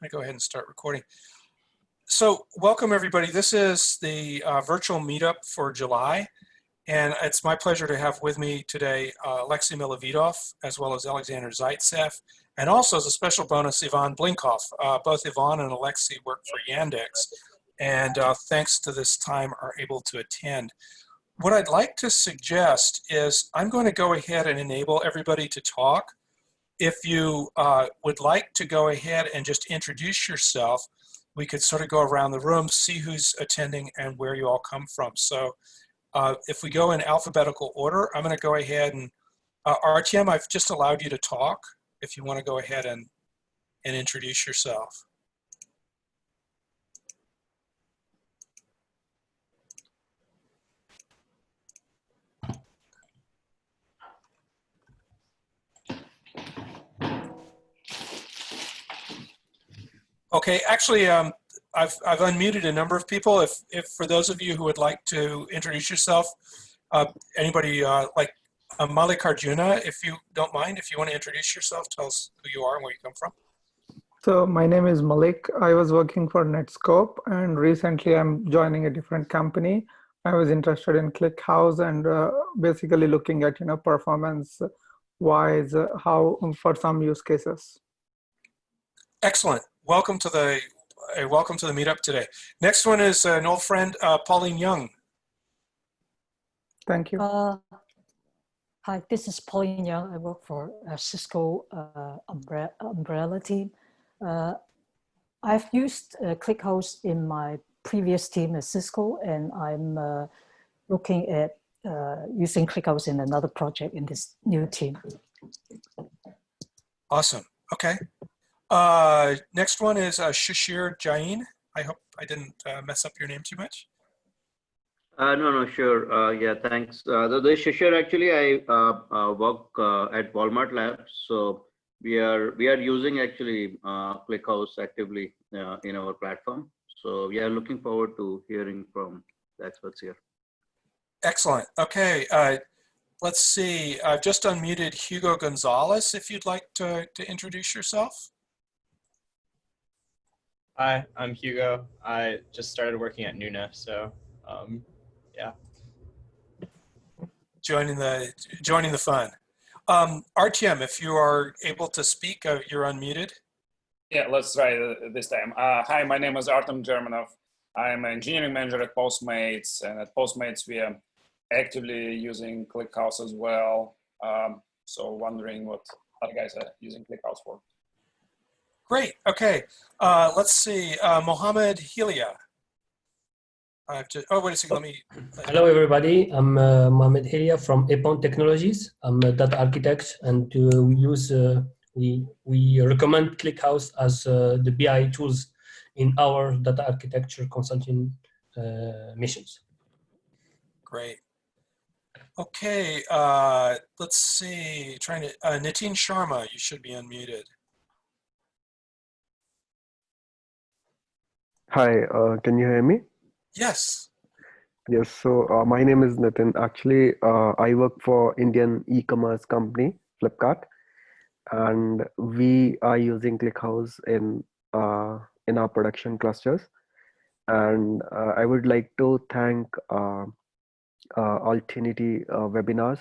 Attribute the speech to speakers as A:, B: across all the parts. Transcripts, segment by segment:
A: I go ahead and start recording. So welcome everybody. This is the virtual meetup for July. And it's my pleasure to have with me today Alexey Milovidov, as well as Alexander Zaitsev, and also as a special bonus, Ivan Blinkov. Both Ivan and Alexey work for Yandex, and thanks to this time are able to attend. What I'd like to suggest is I'm going to go ahead and enable everybody to talk. If you would like to go ahead and just introduce yourself, we could sort of go around the room, see who's attending and where you all come from. So if we go in alphabetical order, I'm going to go ahead and, Artyom, I've just allowed you to talk if you want to go ahead and introduce yourself. Okay, actually, I've unmuted a number of people. If for those of you who would like to introduce yourself, anybody like Mallikarjuna, if you don't mind, if you want to introduce yourself, tell us who you are and where you come from.
B: So my name is Malik. I was working for Netscope, and recently I'm joining a different company. I was interested in ClickHouse and basically looking at performance-wise how for some use cases.
A: Excellent. Welcome to the meetup today. Next one is an old friend, Pauline Young.
B: Thank you.
C: Hi, this is Pauline Young. I work for Cisco umbrella team. I've used ClickHouse in my previous team at Cisco, and I'm looking at using ClickHouse in another project in this new team.
A: Awesome. Okay. Next one is Shishir Jain. I hope I didn't mess up your name too much.
D: No, sure. Yeah, thanks. This is Shishir. Actually, I work at Walmart Labs. So we are using actually ClickHouse actively in our platform. So we are looking forward to hearing from the experts here.
A: Excellent. Okay. Let's see. I've just unmuted Hugo Gonzalez. If you'd like to introduce yourself.
E: Hi, I'm Hugo. I just started working at Nuna, so yeah. Joining
A: the fun. Artyom, if you are able to speak, you're unmuted.
F: Yeah, let's try this time. Hi, my name is Artem Germanov. I'm an engineering manager at Postmates, and at Postmates we are actively using ClickHouse as well. So wondering what other guys are using ClickHouse for.
A: Great. Okay. Let's see. Mohammed Hilia. Oh, wait a second. Let me.
G: Hello, everybody. I'm Mohammed Hilia from Epon Technologies. I'm a data architect, and we recommend ClickHouse as the BI tools in our data architecture consulting missions.
A: Great. Okay. Let's see. Trying to Nitin Sharma. You should be unmuted.
H: Hi, can you hear me?
A: Yes.
H: Yes, so my name is Nitin. Actually, I work for Indian e-commerce company, Flipkart, and we are using ClickHouse in our production clusters. And I would like to thank Altinity webinars.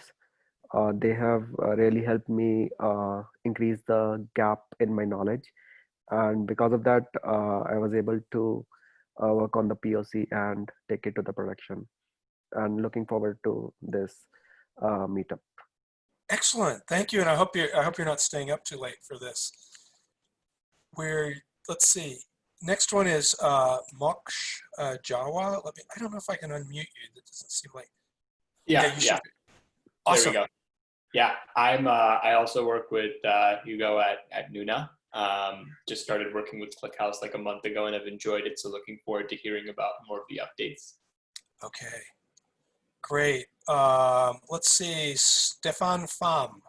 H: They have really helped me increase the gap in my knowledge. And because of that, I was able to work on the POC and take it to the production. And looking forward to this meetup.
A: Excellent, thank you. And I hope you're not staying up too late for this. Let's see. Next one is Moksh Jawa. I don't know if I can unmute you. That doesn't seem like.
E: Yeah.
A: Awesome.
E: There we go. Yeah, I also work with Hugo at Nuna. Just started working with ClickHouse like a month ago, and I've enjoyed it. So looking forward to hearing about more of the updates.
A: Okay, great. Let's see, Stefan Pham.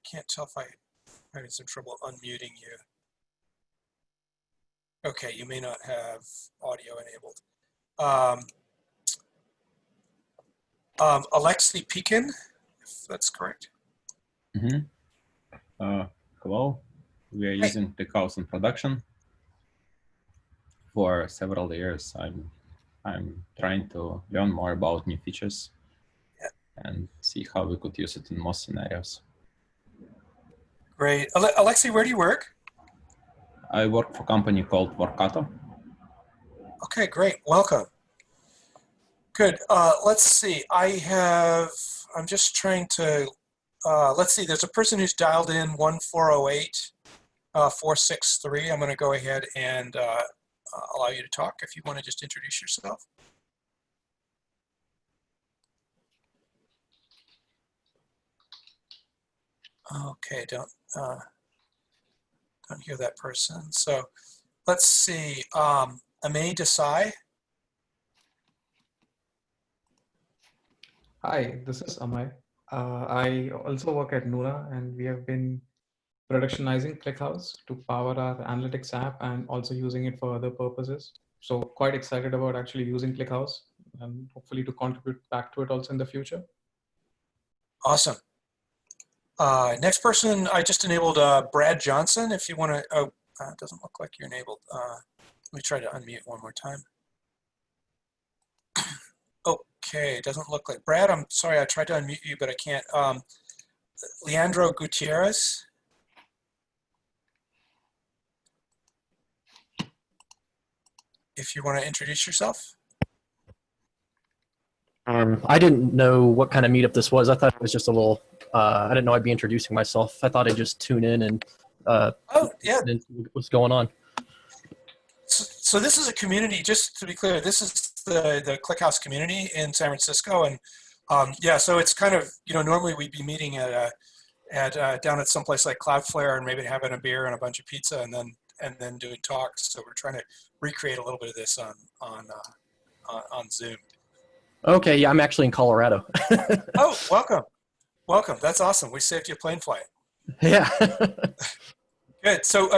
A: Can't tell if I'm having some trouble unmuting you. Okay, you may not have audio enabled. Alexey Pekin, if that's correct.
I: Hello. We are using ClickHouse in production. For several years, I'm trying to learn more about new features and see how we could use it in most scenarios.
A: Great. Alexey, where do you work?
I: I work for a company called Workato.
A: Okay, great. Welcome. Good. Let's see. I'm just trying to, let's see. There's a person who's dialed in 1408 463. I'm going to go ahead and allow you to talk if you want to just introduce yourself. Okay, don't hear that person. So let's see. Amay Desai.
J: Hi, this is Amay. I also work at Nura, and we have been productionizing ClickHouse to power our analytics app and also using it for other purposes. So quite excited about actually using ClickHouse and hopefully to contribute back to it also in the future.
A: Awesome. Next person, I just enabled Brad Johnson. If you want to, oh, it doesn't look like you're enabled. Let me try to unmute one more time. Okay, it doesn't look like Brad. I'm sorry, I tried to unmute you, but I can't. Leandro Gutierrez. If you want to introduce yourself.
K: I didn't know what kind of meetup this was. I thought it was just a little, I didn't know I'd be introducing myself. I thought I'd just tune in and
A: oh, yeah.
K: What's going on.
A: So this is a community, just to be clear, this is the ClickHouse community in San Francisco. And yeah, so it's kind of, you know, normally we'd be meeting down at someplace like Cloudflare and maybe having a beer and a bunch of pizza and then doing talks. So we're trying to recreate a little bit of this on Zoom.
K: Okay, yeah, I'm actually in Colorado.
A: Oh, welcome. Welcome. That's awesome. We saved you a plane flight.
K: Yeah.
A: Good. So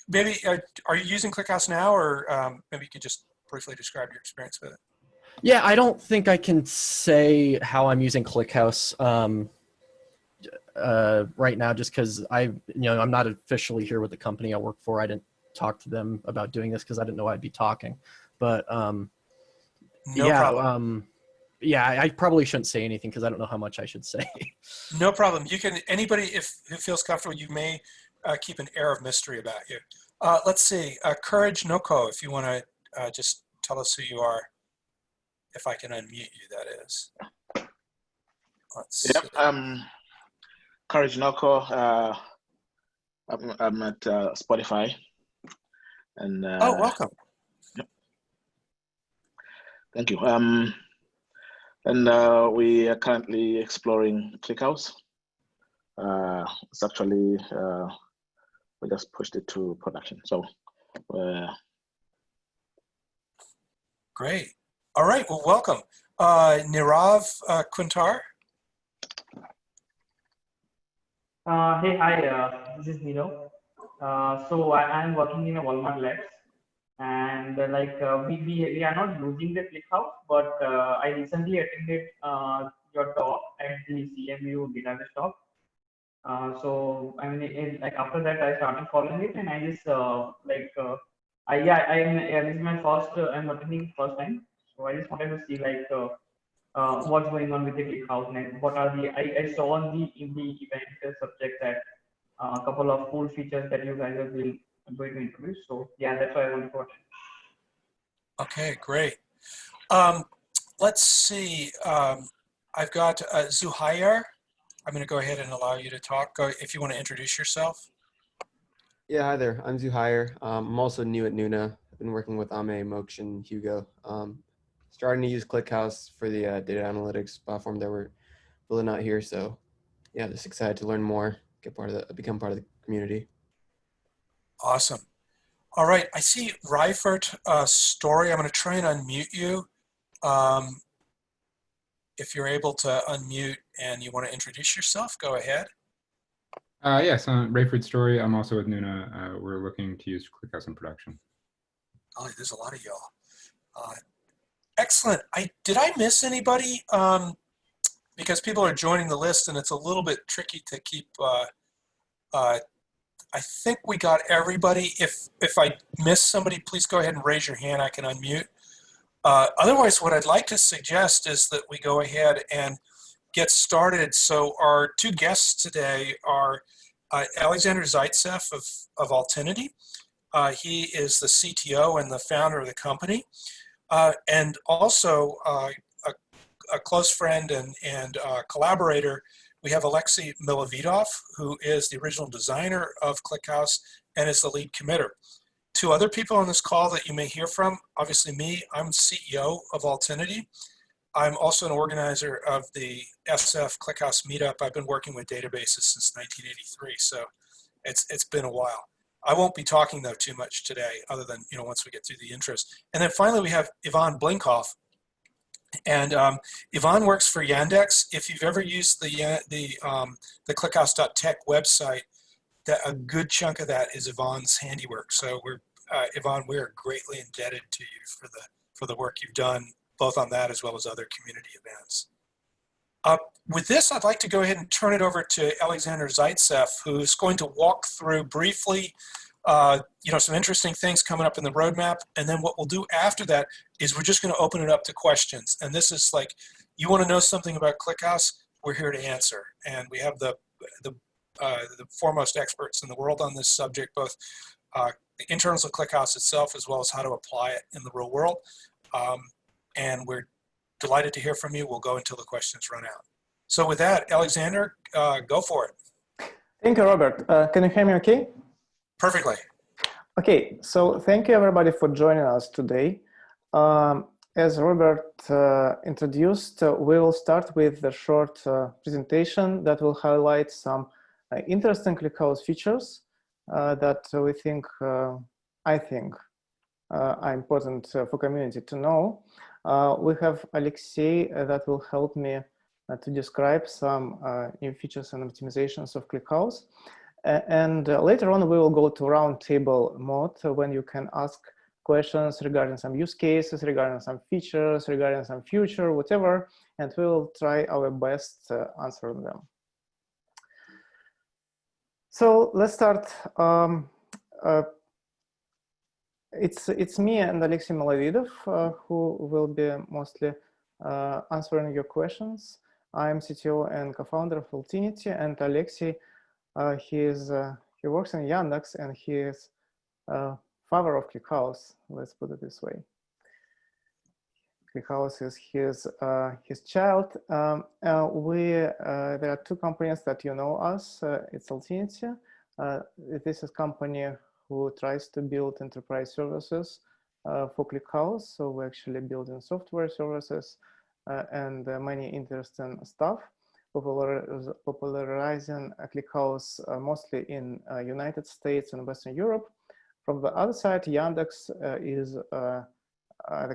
A: maybe, are you using ClickHouse now, or maybe you could just briefly describe your experience with it?
K: Yeah, I don't think I can say how I'm using ClickHouse right now, just because I'm not officially here with the company I work for. I didn't talk to them about doing this because I didn't know I'd be talking. But
A: no problem.
K: Yeah, I probably shouldn't say anything because I don't know how much I should say.
A: No problem. You can, anybody who feels comfortable, you may keep an air of mystery about you. Let's see, Courage Noko, if you want to just tell us who you are, if I can unmute you, that is. Let's
L: yep,
A: see.
L: Courage Noko. I'm at Spotify. And
A: oh, welcome.
L: Yep. Thank you. And we are currently exploring ClickHouse. It's actually, we just pushed it to production. So,
A: great. All right, well, welcome. Nirav Quintar.
M: Hey, hi, this is Nirav. So I'm working in a Walmart Labs. And we are not using the ClickHouse, but I recently attended your talk at the CMU database talk. So I mean, like after that, I started following it, and I just this is my first. I'm attending first time, so I just wanted to see what's going on with the ClickHouse and what are the. I saw in the event subject that a couple of cool features that you guys are going to introduce. So yeah, that's why I want to watch.
A: Okay, great. Let's see. I've got Zuhair. I'm going to go ahead and allow you to talk. Go if you want to introduce yourself.
N: Yeah, hi there. I'm Zuhair. I'm also new at Nuna. I've been working with Ame, Moksh, and Hugo. Starting to use ClickHouse for the data analytics platform that we're building out here. So yeah, just excited to learn more, become part of the community.
A: Awesome. All right, I see Reifert Story. I'm going to try and unmute you. If you're able to unmute and you want to introduce yourself, go ahead.
O: Yes, I'm Rayford Story. I'm also with Nuna. We're looking to use ClickHouse in production.
A: Oh, there's a lot of y'all. Excellent. Did I miss anybody? because people are joining the list and it's a little bit tricky to keep, I think we got everybody. If I miss somebody, please go ahead and raise your hand. I can unmute. Otherwise, what I'd like to suggest is that we go ahead and get started. So our two guests today are Alexander Zaitsev of Altinity. He is the CTO and the founder of the company. And also a close friend and collaborator, we have Alexey Milovidov, who is the original designer of ClickHouse and is the lead committer. Two other people on this call that you may hear from, obviously me, I'm CEO of Altinity. I'm also an organizer of the SF ClickHouse Meetup. I've been working with databases since 1983, so it's been a while. I won't be talking though too much today, other than once we get through the intros. And then finally we have Ivan Blinkov, and Ivan works for Yandex. If you've ever used the ClickHouse.tech website, a good chunk of that is Ivan's handiwork. So Ivan, we're greatly indebted to you for the work you've done, both on that as well as other community events. With this, I'd like to go ahead and turn it over to Alexander Zaitsev, who's going to walk through briefly some interesting things coming up in the roadmap. And then what we'll do after that is we're just going to open it up to questions. And this is like, you want to know something about ClickHouse, we're here to answer. And we have the foremost experts in the world on this subject, both the internals of ClickHouse itself, as well as how to apply it in the real world. And we're delighted to hear from you. We'll go until the questions run out. So with that, Alexander, go for it.
P: Thank you, Robert. Can you hear me okay?
A: Perfectly.
P: Okay, so thank you everybody for joining us today. As Robert introduced, we will start with a short presentation that will highlight some interesting ClickHouse features that we think, I think, are important for community to know. We have Alexey that will help me to describe some new features and optimizations of ClickHouse. And later on, we will go to roundtable mode when you can ask questions regarding some use cases, regarding some features, regarding some future, whatever, and we will try our best answering them. So let's start. It's me and Alexey Milovidov who will be mostly answering your questions. I'm CTO and co-founder of Altinity, and Alexey, he works in Yandex, and he is father of ClickHouse. Let's put it this way. ClickHouse is his child. There are two companies that you know us. It's Altinity. This is a company who tries to build enterprise services for ClickHouse. So we're actually building software services and many interesting stuff, popularizing ClickHouse mostly in United States and Western Europe. From the other side, Yandex is the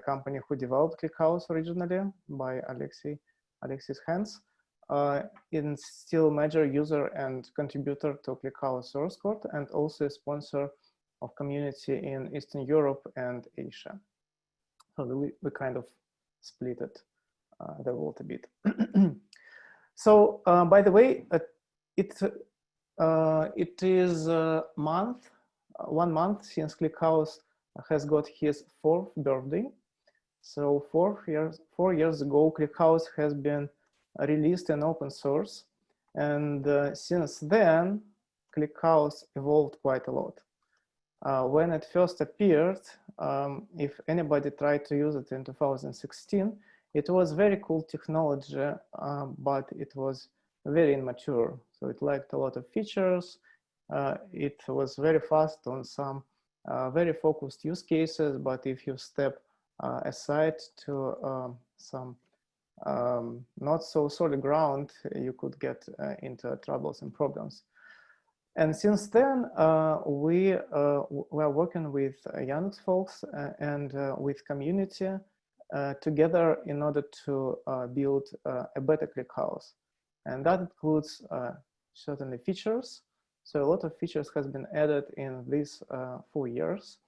P: company who developed ClickHouse originally by Alexey's hands. It's still a major user and contributor to ClickHouse source code, and also a sponsor of community in Eastern Europe and Asia. So we kind of split it, the world a bit. So by the way, it is 1 month since ClickHouse has got his 4th birthday. So 4 years ago, ClickHouse has been released in open source. And since then, ClickHouse evolved quite a lot. When it first appeared, if anybody tried to use it in 2016, it was very cool technology, but it was very immature. So it lacked a lot of features. It was very fast on some very focused use cases, but if you step aside to some not so solid ground, you could get into troubles and problems. And since then, we are working with Yandex folks and with community together in order to build a better ClickHouse. And that includes certainly features. So a lot of features has been added in these 4 years.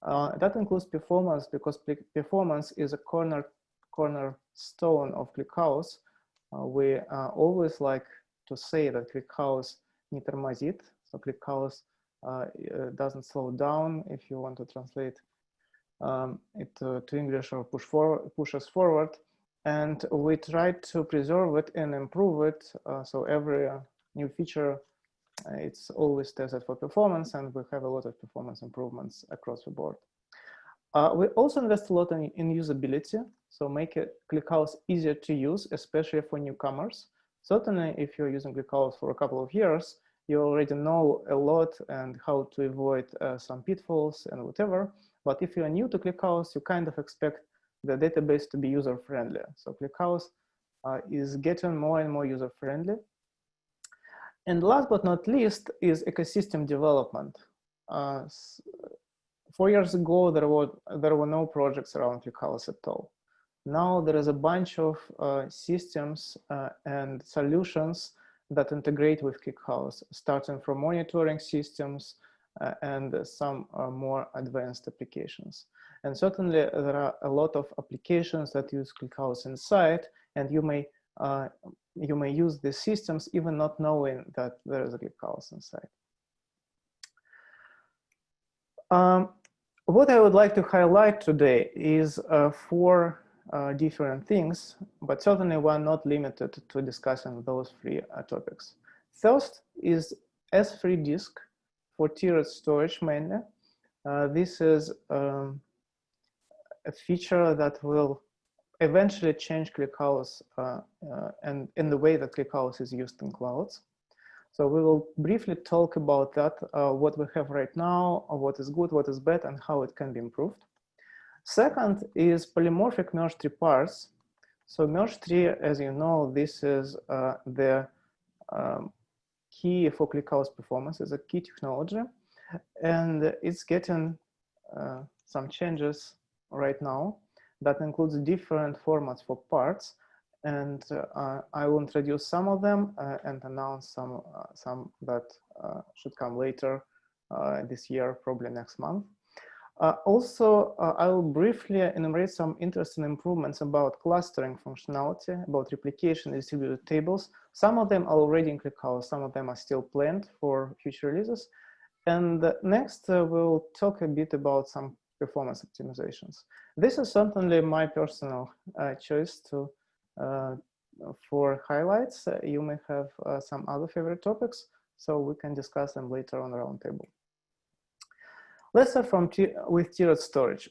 P: That includes performance, because performance is a cornerstone of ClickHouse. we always like to say that ClickHouse не тормозит. So ClickHouse doesn't slow down, if you want to translate it to English, or push us forward. And we try to preserve it and improve it. So every new feature, it's always tested for performance, and we have a lot of performance improvements across the board. We also invest a lot in usability, so make ClickHouse easier to use, especially for newcomers. Certainly, if you're using ClickHouse for a couple of years, you already know a lot and how to avoid some pitfalls and whatever. But if you're new to ClickHouse, you kind of expect the database to be user-friendly. So ClickHouse is getting more and more user-friendly. And last but not least is ecosystem development. 4 years ago, there were no projects around ClickHouse at all. Now there is a bunch of systems and solutions that integrate with ClickHouse, starting from monitoring systems and some more advanced applications. And certainly there are a lot of applications that use ClickHouse inside, and you may use these systems even not knowing that there is a ClickHouse inside. What I would like to highlight today is 4 different things, but certainly we're not limited to discussing those 3 topics. First is S3 disk for tiered storage mainly. This is a feature that will eventually change ClickHouse and in the way that ClickHouse is used in clouds. So we will briefly talk about that, what we have right now, what is good, what is bad, and how it can be improved. Second is polymorphic merge tree parse. So merge tree, as you know, this is the key for ClickHouse performance, is a key technology, and it's getting some changes right now that includes different formats for parts. And I will introduce some of them and announce some that should come later this year, probably next month. Also, I will briefly enumerate some interesting improvements about clustering functionality, about replication and distributed tables. Some of them are already in ClickHouse, some of them are still planned for future releases. And next, we'll talk a bit about some performance optimizations. This is certainly my personal choice for highlights. You may have some other favorite topics, so we can discuss them later on the roundtable. Let's start with tiered storage.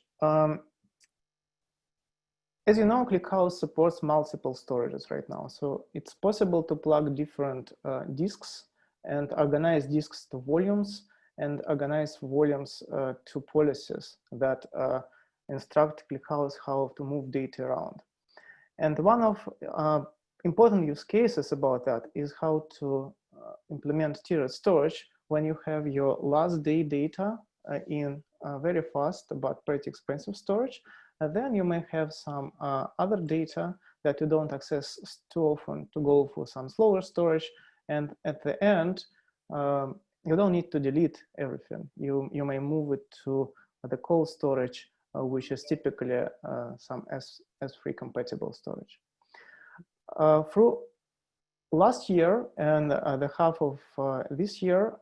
P: As you know, ClickHouse supports multiple storages right now, so it's possible to plug different disks and organize disks to volumes and organize volumes to policies that instruct ClickHouse how to move data around. And one of important use cases about that is how to implement tiered storage when you have your last day data in very fast but pretty expensive storage. And then you may have some other data that you don't access too often to go for some slower storage. And at the end, you don't need to delete everything. You may move it to the cold storage, which is typically some S3 compatible storage. Through last year and the half of this year,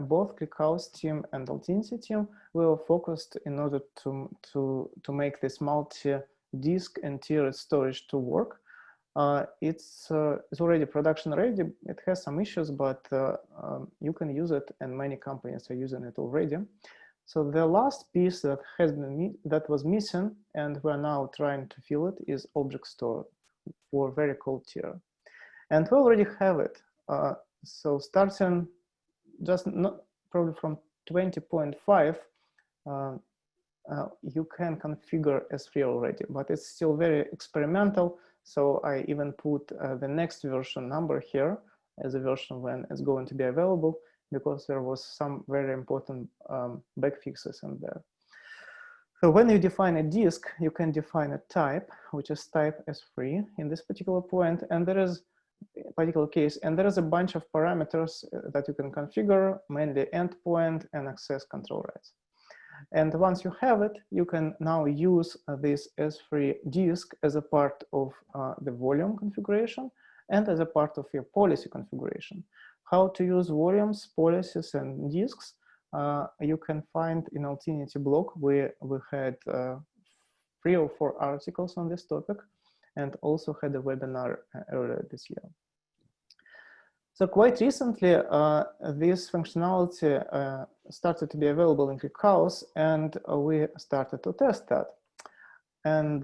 P: both ClickHouse team and Altinity team were focused in order to make this multi-disk and tiered storage to work. It's already production ready. It has some issues, but you can use it, and many companies are using it already. So the last piece that was missing, and we're now trying to fill it, is object store for very cold tier. And we already have it. So starting just not probably from 20.5, you can configure S3 already, but it's still very experimental. So I even put the next version number here as a version when it's going to be available, because there was some very important bug fixes in there. So when you define a disk, you can define a type, which is type S3 in this particular point, and there is a particular case, and there is a bunch of parameters that you can configure, mainly endpoint and access control rights. And once you have it, you can now use this S3 disk as a part of the volume configuration and as a part of your policy configuration. How to use volumes, policies, and disks, you can find in Altinity blog. We had 3 or 4 articles on this topic and also had a webinar earlier this year. So quite recently, this functionality started to be available in ClickHouse, and we started to test that. And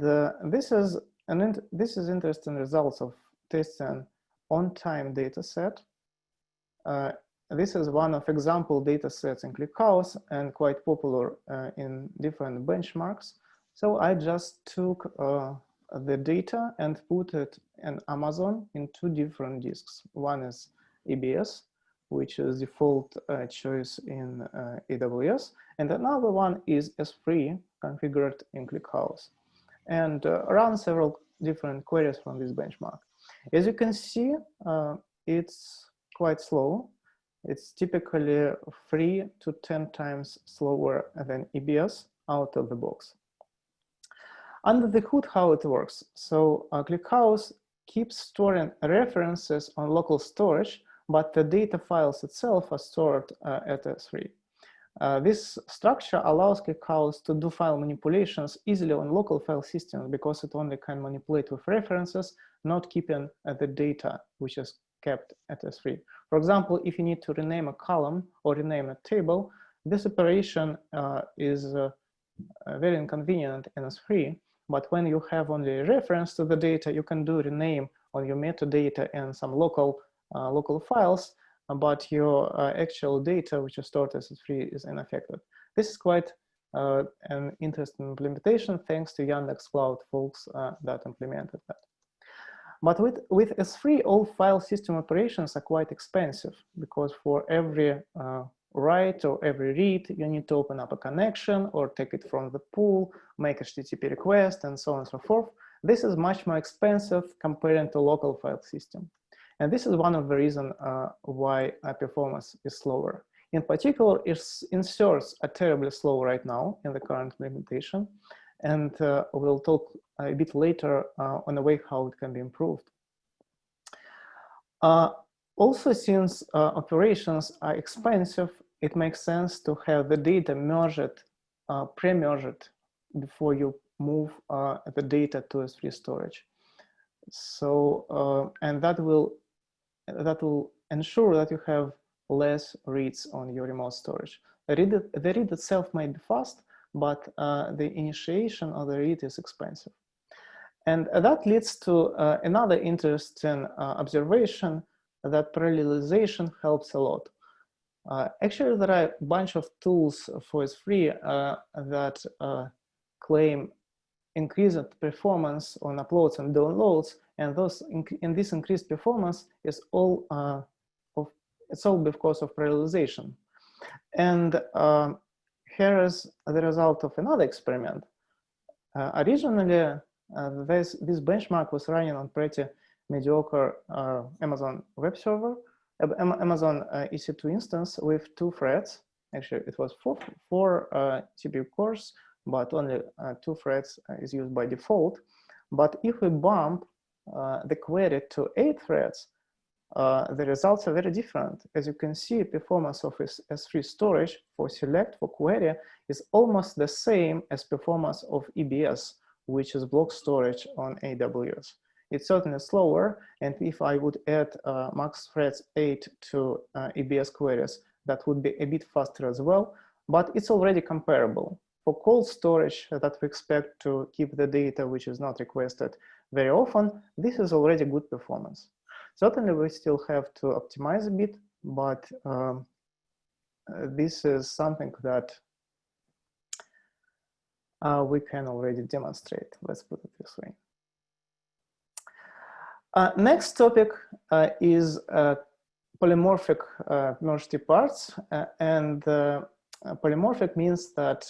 P: this is interesting results of testing on-time data set. This is one of example data sets in ClickHouse and quite popular in different benchmarks. So I just took the data and put it in Amazon in 2 different disks. One is EBS, which is default choice in AWS, and another one is S3 configured in ClickHouse, and run several different queries from this benchmark. As you can see, it's quite slow. It's typically 3 to 10 times slower than EBS out of the box. Under the hood, how it works. So ClickHouse keeps storing references on local storage, but the data files itself are stored at S3. This structure allows ClickHouse to do file manipulations easily on local file systems because it only can manipulate with references, not keeping the data which is kept at S3. For example, if you need to rename a column or rename a table, this operation is very inconvenient in S3. But when you have only a reference to the data, you can do rename on your metadata and some local files, but your actual data, which is stored as S3, is unaffected. This is quite an interesting implementation, thanks to Yandex Cloud folks that implemented that. But with S3, all file system operations are quite expensive, because for every write or every read, you need to open up a connection or take it from the pool, make HTTP request, and so on and so forth. This is much more expensive compared to local file system. And this is one of the reasons why performance is slower. In particular, inserts are terribly slow right now in the current implementation. And we'll talk a bit later on the way how it can be improved. Also, since operations are expensive, it makes sense to have the data merged, pre-merged before you move the data to S3 storage. So, and that will ensure that you have less reads on your remote storage. The read itself might be fast, but the initiation of the read is expensive. And that leads to another interesting observation, that parallelization helps a lot. Actually, there are a bunch of tools for S3 that claim increased performance on uploads and downloads, and this increased performance is all it's all because of parallelization. And here is the result of another experiment. Originally, this benchmark was running on pretty mediocre Amazon web server, Amazon EC2 instance with 2 threads. Actually, it was four CPU cores, but only 2 threads is used by default. But if we bump the query to 8 threads, the results are very different. As you can see, performance of S3 storage for select for query is almost the same as performance of EBS, which is block storage on AWS. It's certainly slower, and if I would add max threads 8 to EBS queries, that would be a bit faster as well, but it's already comparable. For cold storage that we expect to keep the data which is not requested very often, this is already good performance. Certainly we still have to optimize a bit, but this is something that we can already demonstrate. Let's put it this way. Next topic is polymorphic merge parts, and polymorphic means that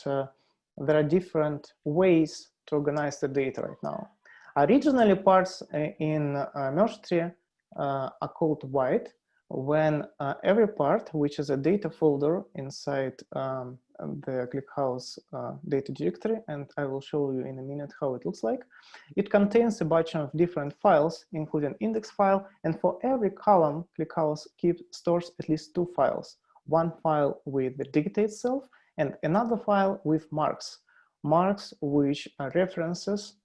P: there are different ways to organize the data right now. Originally, parts in merge tree are called wide, when every part, which is a data folder inside the ClickHouse data directory, and I will show you in a minute how it looks like. It contains a bunch of different files, including index file, and for every column, ClickHouse stores at least 2 files. One file with the data itself, and another file with marks. Marks which are references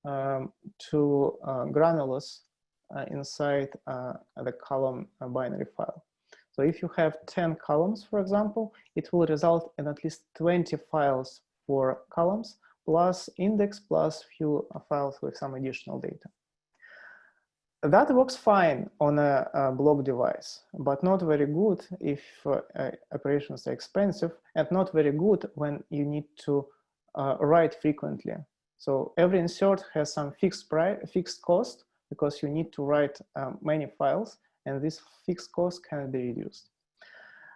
P: to granulars inside the column binary file. So if you have 10 columns, for example, it will result in at least 20 files for columns, plus index, plus few files with some additional data. That works fine on a block device, but not very good if operations are expensive, and not very good when you need to write frequently. So every insert has some fixed cost, because you need to write many files, and this fixed cost can be reduced.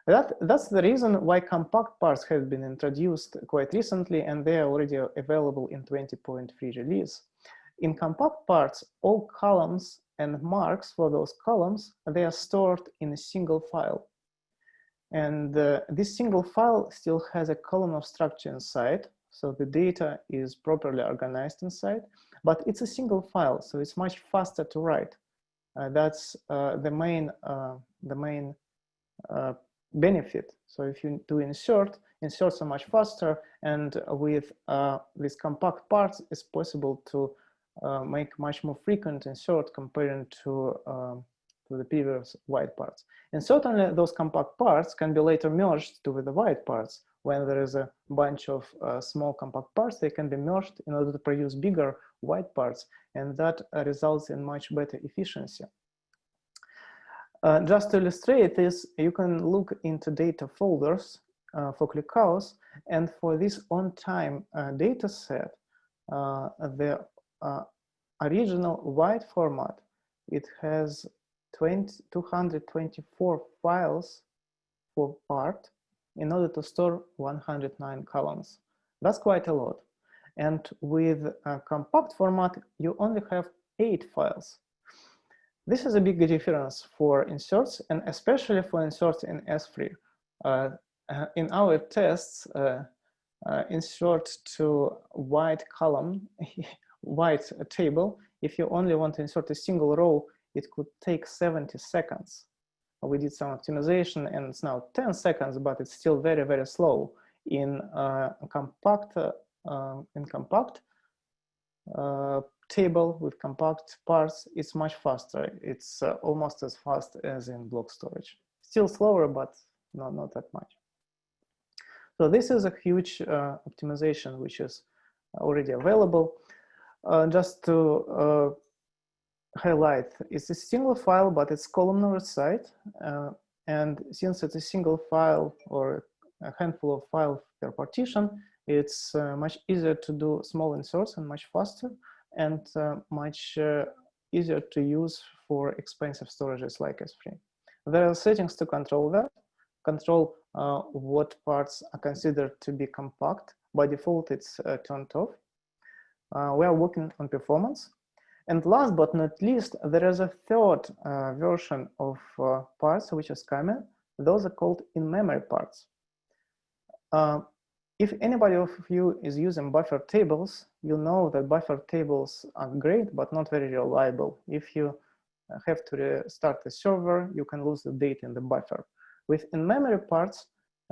P: That's the reason why compact parts have been introduced quite recently, and they are already available in 20.3 release. In compact parts, all columns and marks for those columns, they are stored in a single file. And this single file still has a column of structure inside, so the data is properly organized inside, but it's a single file, so it's much faster to write. That's the main benefit. So if you do inserts are much faster, and with these compact parts, it's possible to make much more frequent insert comparing to the previous wide parts. And certainly those compact parts can be later merged with the wide parts. When there is a bunch of small compact parts, they can be merged in order to produce bigger wide parts, and that results in much better efficiency. Just to illustrate this, you can look into data folders for ClickHouse, and for this on-time data set, the original wide format, it has 224 files for part in order to store 109 columns. That's quite a lot. And with a compact format, you only have 8 files. This is a big difference for inserts, and especially for inserts in S3. In our tests, insert to wide column, wide table, if you only want to insert a single row, it could take 70 seconds. We did some optimization, and it's now 10 seconds, but it's still very, very slow. In compact table with compact parts, it's much faster. It's almost as fast as in block storage. Still slower, but not that much. So this is a huge optimization which is already available. Just to highlight, it's a single file, but it's columnar site. And since it's a single file or a handful of files per partition, it's much easier to do small inserts and much faster, and much easier to use for expensive storages like S3. There are settings to control that, control what parts are considered to be compact. By default, it's turned off. We are working on performance. And last but not least, there is a third version of parts which is coming. Those are called in-memory parts. If anybody of you is using buffer tables, you know that buffer tables are great, but not very reliable. If you have to restart the server, you can lose the data in the buffer. With in-memory parts,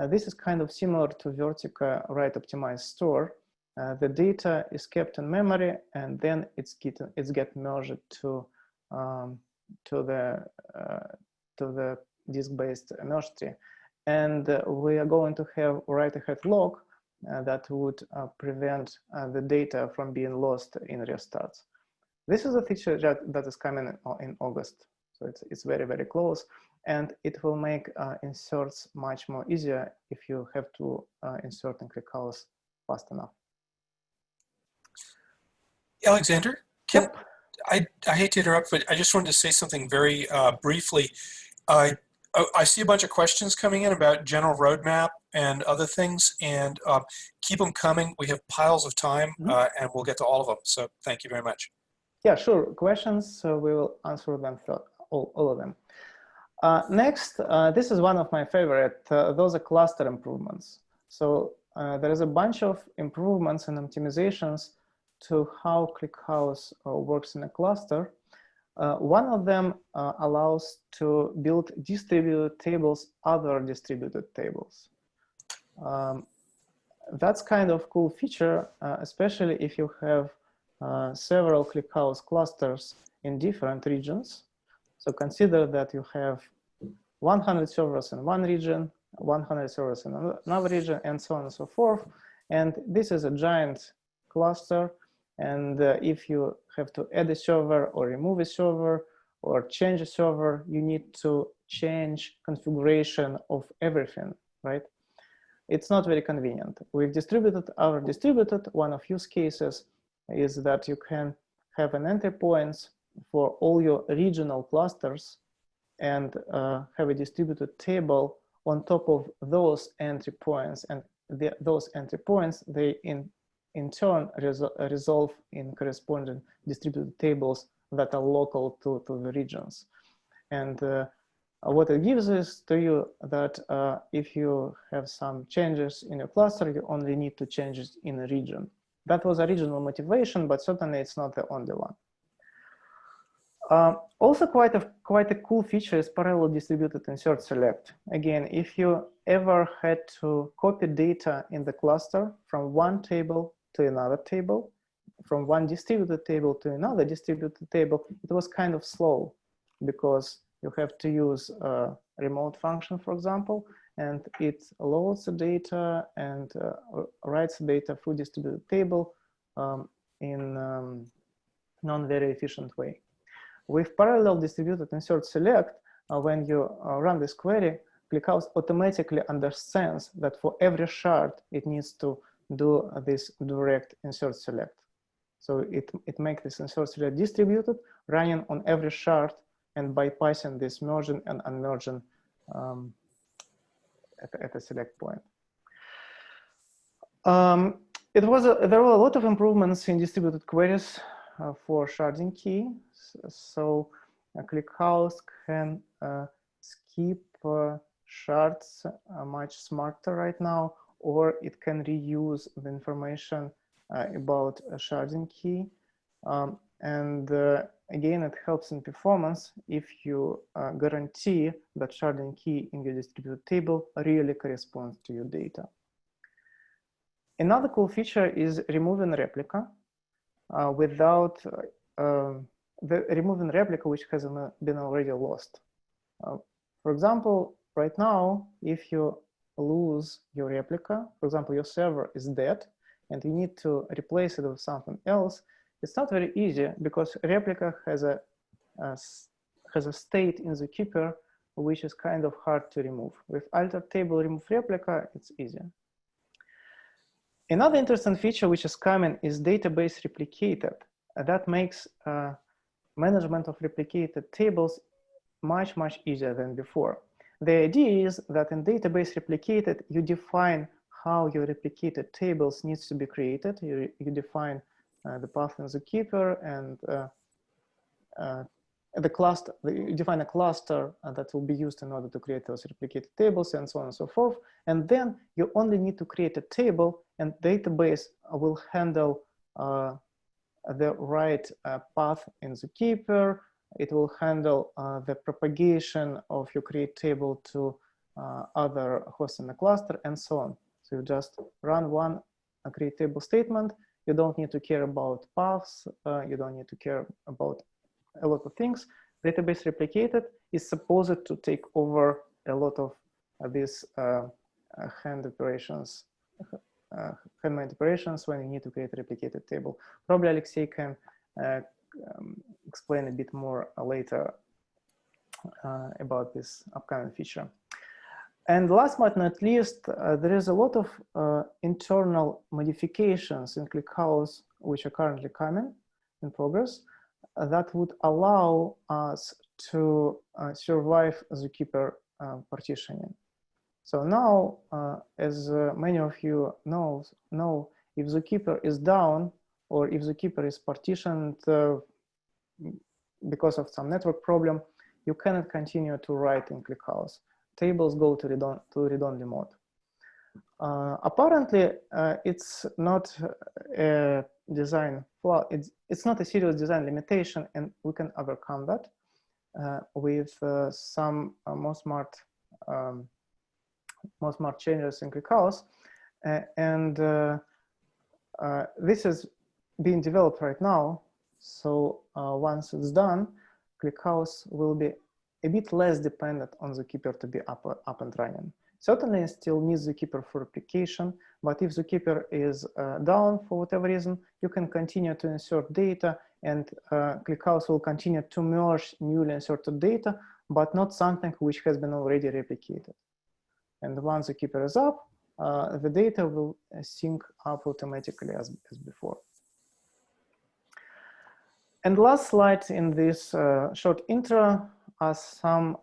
P: this is kind of similar to Vertica write optimized store. The data is kept in memory, and then it's get merged to the disk-based merge tree. And we are going to have write-ahead lock that would prevent the data from being lost in restarts. This is a feature that is coming in August. So it's very, very close, and it will make inserts much more easier if you have to insert in ClickHouse fast enough.
A: Alexander, I hate to interrupt, but I just wanted to say something very briefly. I see a bunch of questions coming in about general roadmap and other things, and keep them coming. We have piles of time, and we'll get to all of them. So thank you very much.
P: Yeah, sure. Questions, so we will answer them, all of them. Next, this is one of my favorite. Those are cluster improvements. So there is a bunch of improvements and optimizations to how ClickHouse works in a cluster. One of them allows to build distributed tables, other distributed tables. That's kind of cool feature, especially if you have several ClickHouse clusters in different regions. So consider that you have 100 servers in one region, 100 servers in another region, and so on and so forth. And this is a giant cluster. And if you have to add a server or remove a server or change a server, you need to change configuration of everything, right? It's not very convenient. We've distributed our distributed. One of use cases is that you can have an entry points for all your regional clusters and have a distributed table on top of those entry points. And those entry points, they in turn resolve in corresponding distributed tables that are local to the regions. And what it gives is to you that if you have some changes in your cluster, you only need to change it in a region. That was original motivation, but certainly it's not the only one. Also quite a cool feature is parallel distributed insert select. Again, if you ever had to copy data in the cluster from one table to another table, from one distributed table to another distributed table, it was kind of slow because you have to use a remote function, for example, and it loads the data and writes the data through distributed table in non-very efficient way. With parallel distributed insert select, when you run this query, ClickHouse automatically understands that for every shard, it needs to do this direct insert select. So it makes this insert select distributed, running on every shard and bypassing this merging and unmerging at a select point. There were a lot of improvements in distributed queries for sharding key. So ClickHouse can skip shards much smarter right now, or it can reuse the information about a sharding key. Again, it helps in performance if you guarantee that sharding key in your distributed table really corresponds to your data. Another cool feature is removing replica without removing replica which has been already lost. For example, right now, if you lose your replica, for example, your server is dead and you need to replace it with something else, it's not very easy because replica has a state in the keeper which is kind of hard to remove. With alter table remove replica, it's easy. Another interesting feature which is coming is database replicated. That makes management of replicated tables much, much easier than before. The idea is that in database replicated, you define how your replicated tables needs to be created. You define the path in the keeper and the cluster. You define a cluster that will be used in order to create those replicated tables and so on and so forth. And then you only need to create a table and database will handle the right path in the keeper. It will handle the propagation of your create table to other hosts in the cluster and so on. So you just run one create table statement. You don't need to care about paths. You don't need to care about a lot of things. Database replicated is supposed to take over a lot of these hand operations, handmade operations when you need to create a replicated table. Probably Alexey can explain a bit more later about this upcoming feature. And last but not least, there is a lot of internal modifications in ClickHouse which are currently coming in progress that would allow us to survive zookeeper partitioning. So now, as many of you know, if zookeeper is down or if zookeeper is partitioned because of some network problem, you cannot continue to write in ClickHouse. Tables go to read-only mode. Apparently, it's not a design flaw. It's not a serious design limitation, and we can overcome that with some more smart changes in ClickHouse. This is being developed right now. So once it's done, ClickHouse will be a bit less dependent on Zookeeper to be up and running. Certainly it still needs Zookeeper for replication, but if Zookeeper is down for whatever reason, you can continue to insert data, and ClickHouse will continue to merge newly inserted data, but not something which has been already replicated. And once Zookeeper is up, the data will sync up automatically as before. And last slide in this short intro are some,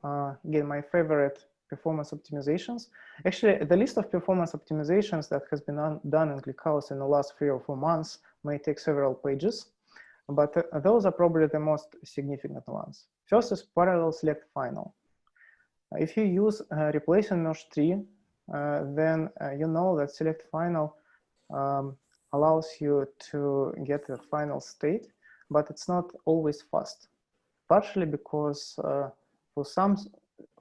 P: again, my favorite performance optimizations. Actually, the list of performance optimizations that has been done in ClickHouse in the last 3 or 4 months may take several pages, but those are probably the most significant ones. First is parallel select final. If you use replace and merge tree, then you know that select final allows you to get the final state, but it's not always fast. Partially because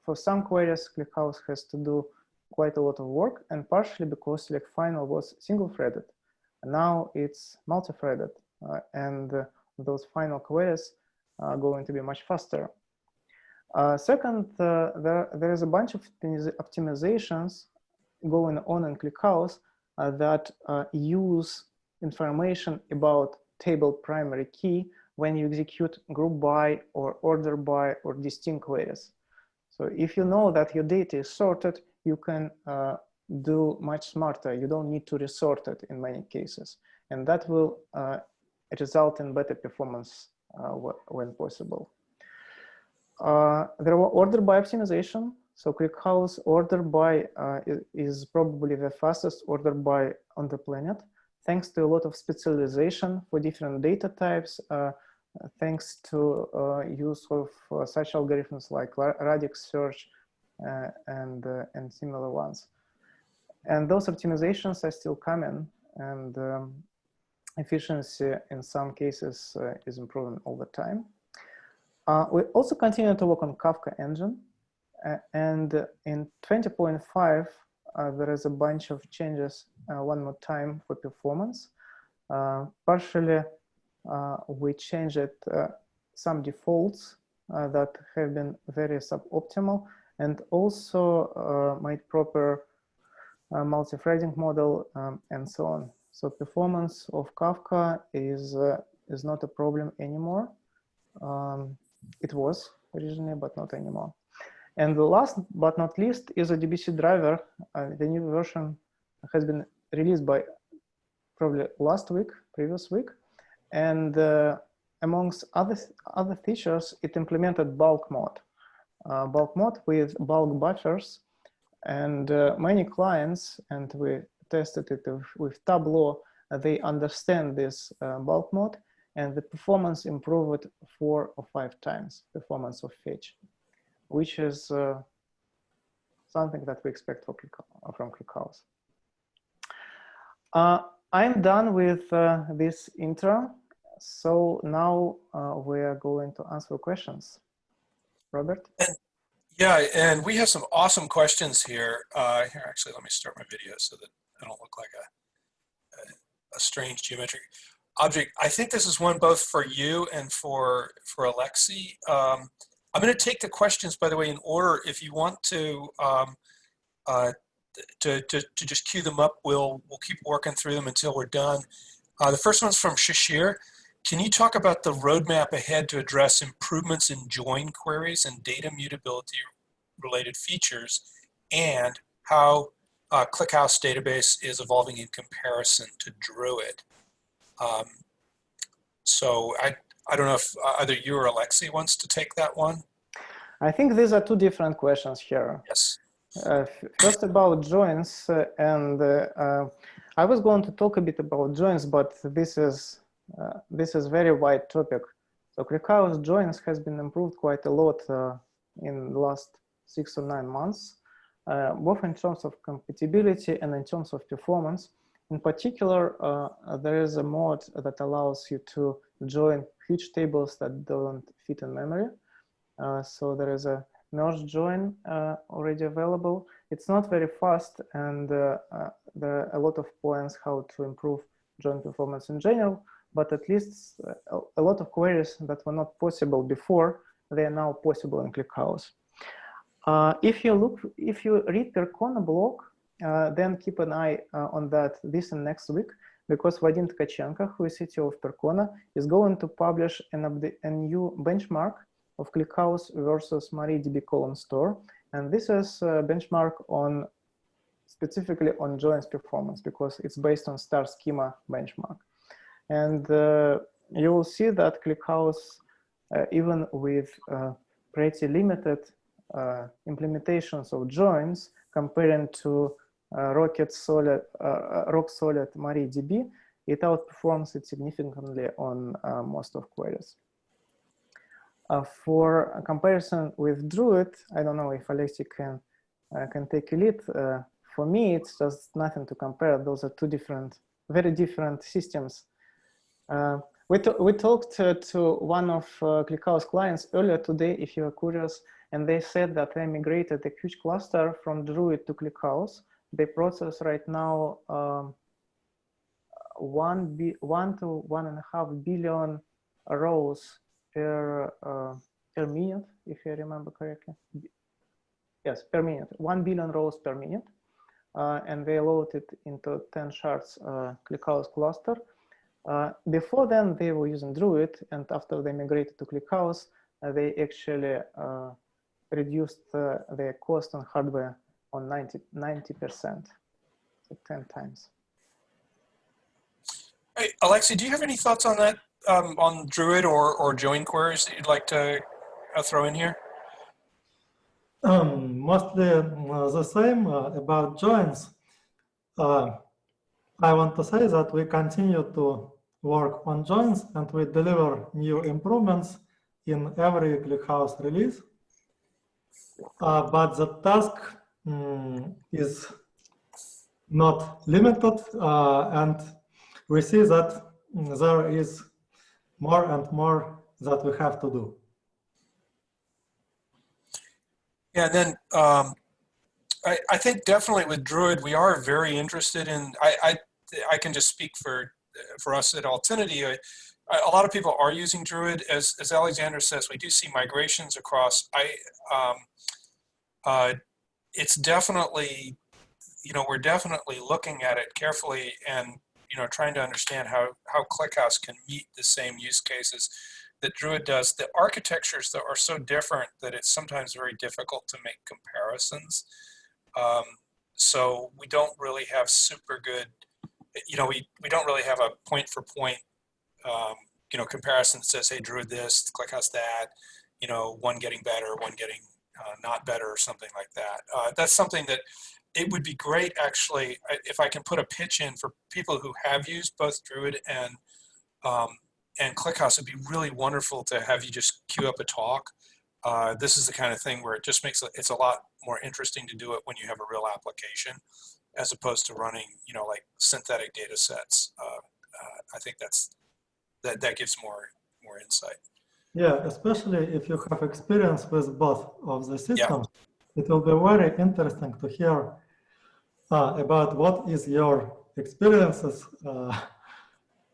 P: for some queries, ClickHouse has to do quite a lot of work, and partially because select final was single-threaded. Now it's multi-threaded, and those final queries are going to be much faster. Second, there is a bunch of optimizations going on in ClickHouse that use information about table primary key when you execute group by or order by or distinct queries. So if you know that your data is sorted, you can do much smarter. You don't need to resort it in many cases. And that will result in better performance when possible. There were order by optimization. So ClickHouse order by is probably the fastest order by on the planet, thanks to a lot of specialization for different data types, thanks to use of such algorithms like radix search and similar ones. And those optimizations are still coming, and efficiency in some cases is improving over time. We also continue to work on Kafka engine, and in 20.5 there is a bunch of changes one more time for performance. Partially we changed some defaults that have been very suboptimal, and also made proper multi-threading model and so on. So performance of Kafka is not a problem anymore. It was originally, but not anymore. And the last but not least is Adebisi Driver. The new version has been released by probably previous week. And amongst other features, it implemented bulk mode with bulk buffers. And many clients, and we tested it with Tableau, they understand this bulk mode, and the performance improved 4 or 5 times performance of fetch, which is something that we expect from ClickHouse. I'm done with this intro. So now we are going to answer questions. Robert?
A: Yeah, and we have some awesome questions here. Here, actually, let me start my video so that I don't look like a strange geometric object. I think this is one both for you and for Alexey. I'm going to take the questions, by the way, in order. If you want to just queue them up, we'll keep working through them until we're done. The first one's from Shishir. Can you talk about the roadmap ahead to address improvements in join queries and data mutability related features, and how ClickHouse database is evolving in comparison to Druid? So I don't know if either you or Alexey wants to take that one.
P: I think these are 2 different questions here.
A: Yes.
P: First about joins, and I was going to talk a bit about joins, but this is very wide topic. So ClickHouse joins has been improved quite a lot in the last 6 or 9 months, both in terms of compatibility and in terms of performance. In particular, there is a mode that allows you to join huge tables that don't fit in memory. So there is a merge join already available. It's not very fast, and there are a lot of points how to improve join performance in general, but at least a lot of queries that were not possible before, they are now possible in ClickHouse. If you read Percona blog, then keep an eye on that this and next week, because Vadim Tkachenko, who is CTO of Percona, is going to publish a new benchmark of ClickHouse versus MariaDB column store. And this is a benchmark on specifically on joins performance, because it's based on star schema benchmark. And you will see that ClickHouse, even with pretty limited implementations of joins, comparing to rock solid MariaDB, it outperforms it significantly on most of queries. For a comparison with Druid, I don't know if Alexey can take a lead. For me, it's just nothing to compare. Those are two very different systems. We talked to one of ClickHouse clients earlier today, if you are curious, and they said that they migrated a huge cluster from Druid to ClickHouse. They process right now 1 to 1.5 billion rows per minute, if I remember correctly. Yes, per minute, 1 billion rows per minute. And they load it into 10 shards ClickHouse cluster. Before then, they were using Druid, and after they migrated to ClickHouse, they actually reduced their cost on hardware on 90%, so 10 times.
A: Hey, Alexey, do you have any thoughts on that, on Druid or join queries that you'd like to throw in here?
Q: Mostly the same about joins. I want to say that we continue to work on joins, and we deliver new improvements in every ClickHouse release. But the task is not limited, and we see that there is more and more that we have to do.
A: Yeah, and then I think definitely with Druid, we are very interested in, I can just speak for us at Altinity. A lot of people are using Druid. As Alexander says, we do see migrations across. It's definitely, we're definitely looking at it carefully and, trying to understand how ClickHouse can meet the same use cases that Druid does. The architectures that are so different that it's sometimes very difficult to make comparisons. So we don't really have super good, we don't really have a point for point, comparison that says, hey, Druid this, ClickHouse that, one getting better, one getting not better or something like that. That's something that it would be great, actually, if I can put a pitch in for people who have used both Druid and ClickHouse. It'd be really wonderful to have you just queue up a talk. This is the kind of thing where it just makes it's a lot more interesting to do it when you have a real application, as opposed to running, like synthetic data sets. I think that gives more insight.
Q: Yeah, especially if you have experience with both of the systems, it will be very interesting to hear about what is your experiences,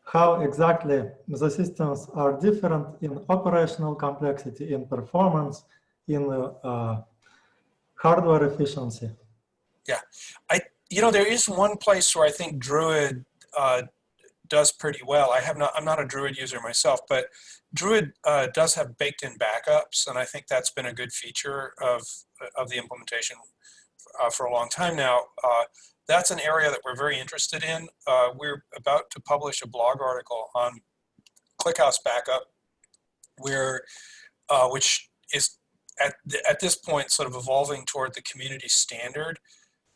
Q: how exactly the systems are different in operational complexity, in performance, in hardware efficiency.
A: Yeah, there is one place where I think Druid does pretty well. I'm not a Druid user myself, but Druid does have baked-in backups, and I think that's been a good feature of the implementation for a long time now. That's an area that we're very interested in. We're about to publish a blog article on ClickHouse backup, which is at this point sort of evolving toward the community standard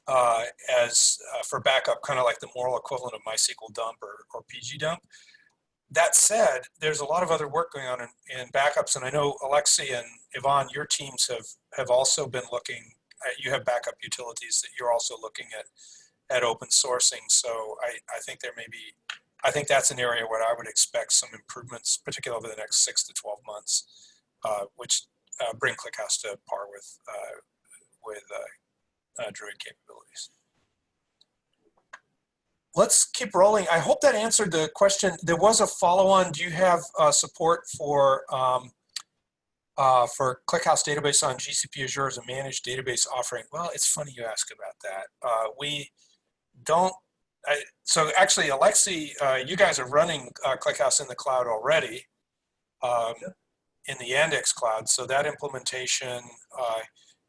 A: as for backup, kind of like the moral equivalent of MySQL dump or PG dump. that said, there's a lot of other work going on in backups, and I know Alexey and Ivan, your teams have also been looking. You have backup utilities that you're also looking at open sourcing. So I think there may be. I think that's an area where I would expect some improvements, particularly over the next 6 to 12 months, which bring ClickHouse to par with Druid capabilities. Let's keep rolling. I hope that answered the question. There was a follow-on. Do you have support for ClickHouse database on GCP Azure as a managed database offering? Well, it's funny you ask about that. We don't. So actually, Alexey, you guys are running ClickHouse in the cloud already, in the Yandex cloud. So that implementation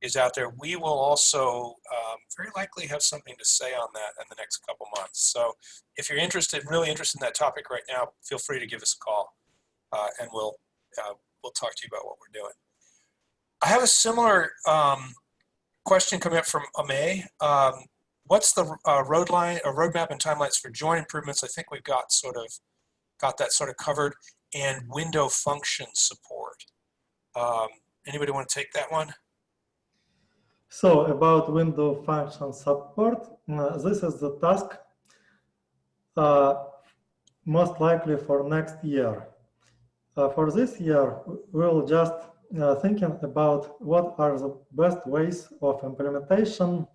A: is out there. We will also very likely have something to say on that in the next couple months. So if you're interested, really interested in that topic right now, feel free to give us a call, and we'll talk to you about what we're doing. I have a similar question coming up from Ame. What's the roadmap and timelines for join improvements? I think we've got that sort of covered, and window function support. Anybody want to take that one?
Q: So about window function support, this is the task most likely for next year. For this year, we'll just thinking about what are the best ways of implementation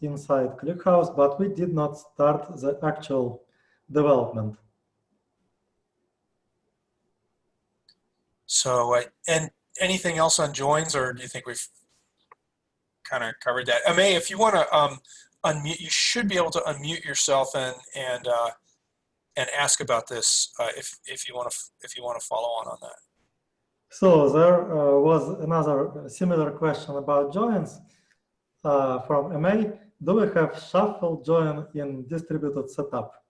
Q: inside ClickHouse, but we did not start the actual development.
A: So, and anything else on joins, or do you think we've kind of covered that? Ame, if you want to unmute, you should be able to unmute yourself and ask about this if you want to follow on that.
Q: So there was another similar question about joins from MA. Do we have shuffle join in distributed setup?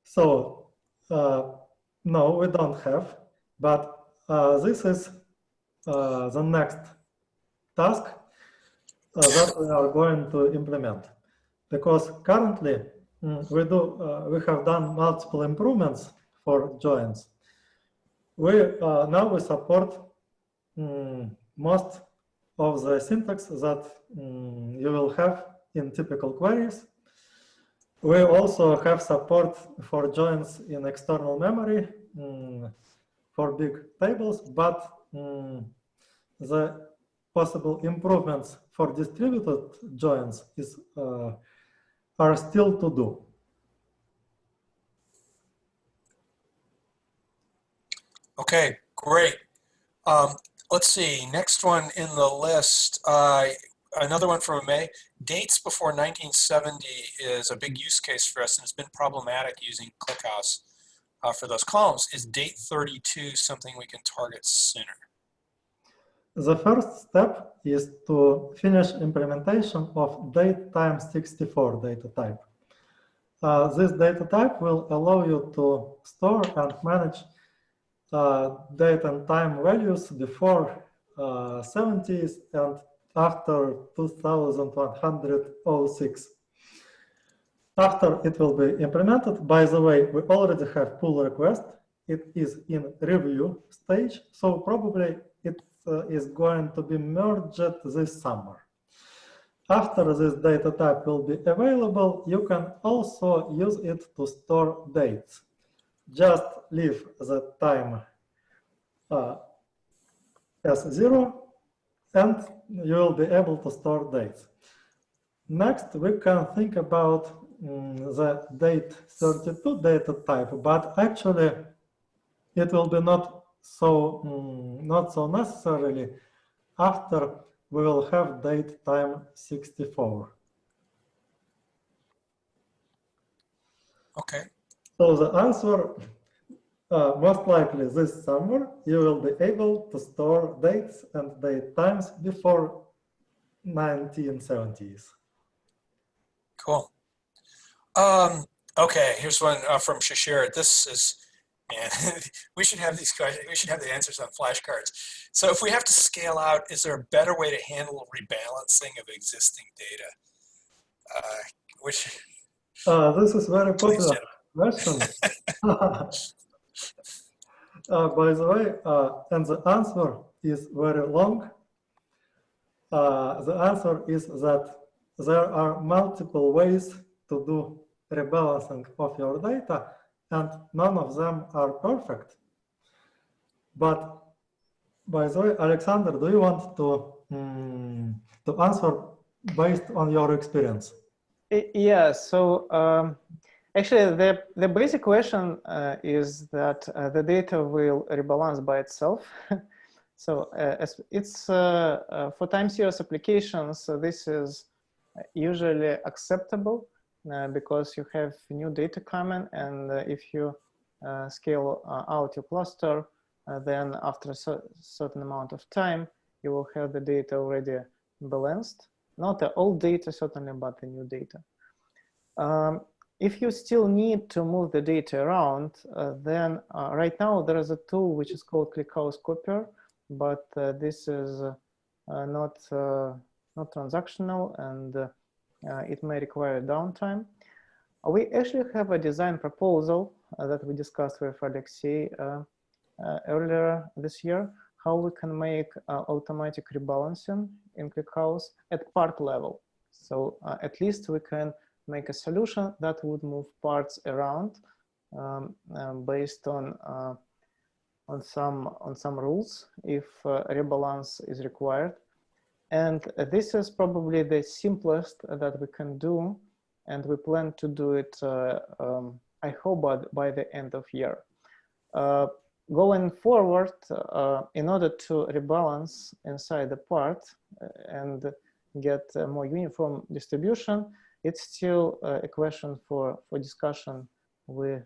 Q: So no, we don't have, but this is the next task that we are going to implement, because currently we have done multiple improvements for joins. Now we support most of the syntax that you will have in typical queries. We also have support for joins in external memory for big tables, but the possible improvements for distributed joins are still to do.
A: Okay, great. Let's see, next one in the list, another one from May. Dates before 1970 is a big use case for us, and it's been problematic using ClickHouse for those columns. Is date 32 something we can target sooner?
Q: The first step is to finish implementation of date time 64 data type. This data type will allow you to store and manage date and time values before 70s and after 2106. After it will be implemented, by the way, we already have pull request. It is in review stage, so probably it is going to be merged this summer. After this data type will be available, you can also use it to store dates. Just leave the time as 0, and you will be able to store dates. Next, we can think about the date 32 data type, but actually it will be not so necessarily after we will have date time 64.
A: Okay.
Q: So the answer, most likely this summer, you will be able to store dates and date times before 1970s.
A: Cool. Okay, here's one from Shashir. This is, man, we should have these questions. We should have the answers on flashcards. So if we have to scale out, is there a better way to handle rebalancing of existing data?
Q: This is very popular. question. By the way, and the answer is very long. The answer is that there are multiple ways to do rebalancing of your data, and none of them are perfect. But by the way, Alexander, do you want to answer based on your experience?
P: Yeah, so actually the basic question is that the data will rebalance by itself. So it's for time series applications, so this is usually acceptable because you have new data coming, and if you scale out your cluster, then after a certain amount of time, you will have the data already balanced. Not the old data, certainly, but the new data. If you still need to move the data around, then right now there is a tool which is called ClickHouse Copier, but this is not transactional, and it may require downtime. We actually have a design proposal that we discussed with Alexey earlier this year, how we can make automatic rebalancing in ClickHouse at part level. So at least we can make a solution that would move parts around based on some rules if rebalance is required. And this is probably the simplest that we can do, and we plan to do it, I hope, by the end of year. Going forward, in order to rebalance inside the part and get a more uniform distribution, it's still a question for discussion. We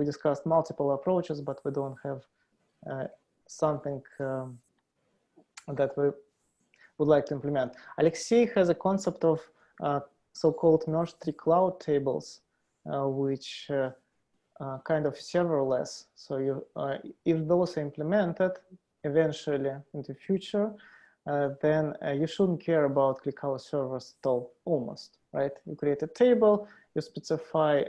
P: discussed multiple approaches, but we don't have something that we would like to implement. Alexey has a concept of so-called merge tree cloud tables, which kind of serverless. So you, if those are implemented eventually in the future, then you shouldn't care about ClickHouse servers at all, almost, right? You create a table, you specify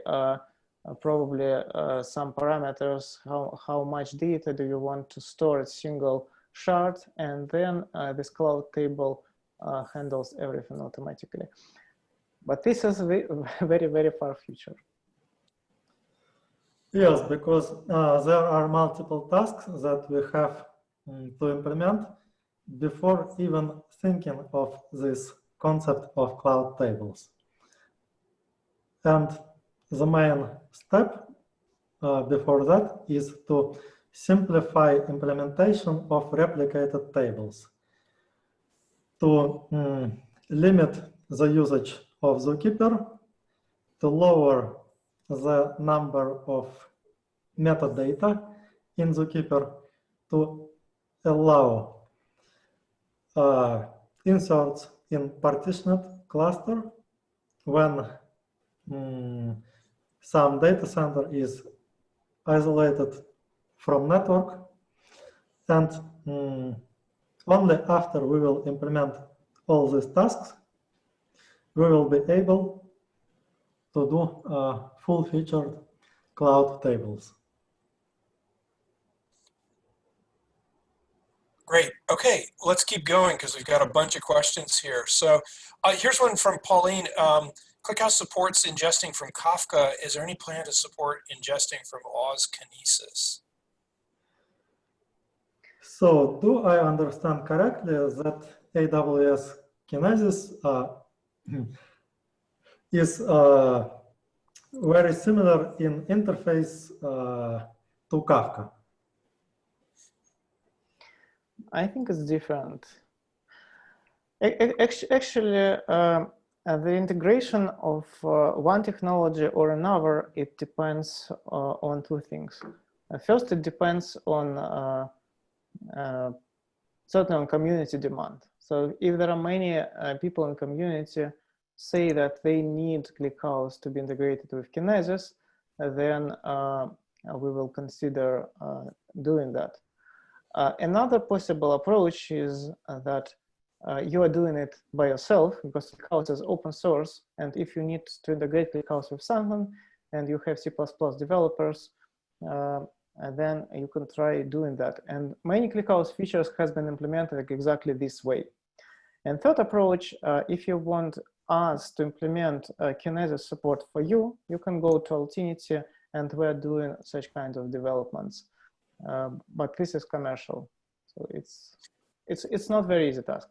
P: probably some parameters, how much data do you want to store at single shard, and then this cloud table handles everything automatically. But this is very, very far future.
Q: Yes, because there are multiple tasks that we have to implement before even thinking of this concept of cloud tables. And the main step before that is to simplify implementation of replicated tables, to limit the usage of Zookeeper, to lower the number of metadata in Zookeeper, to allow inserts in partitioned cluster when some data center is isolated from network, and only after we will implement all these tasks, we will be able to do full-featured cloud tables.
A: Great. Okay, let's keep going because we've got a bunch of questions here. So here's one from Pauline. ClickHouse supports ingesting from Kafka. Is there any plan to support ingesting from Oz Kinesis?
Q: So do I understand correctly that AWS Kinesis is very similar in interface to Kafka?
P: I think it's different. Actually, the integration of one technology or another, it depends on two things. First, it depends on certainly on community demand. So if there are many people in community say that they need ClickHouse to be integrated with Kinesis, then we will consider doing that. Another possible approach is that you are doing it by yourself because ClickHouse is open source, and if you need to integrate ClickHouse with something, and you have C++ developers, and then you can try doing that. And many ClickHouse features has been implemented exactly this way. And third approach, if you want us to implement Kinesis support for you, you can go to Altinity, and we're doing such kind of developments. But this is commercial, so it's not very easy task.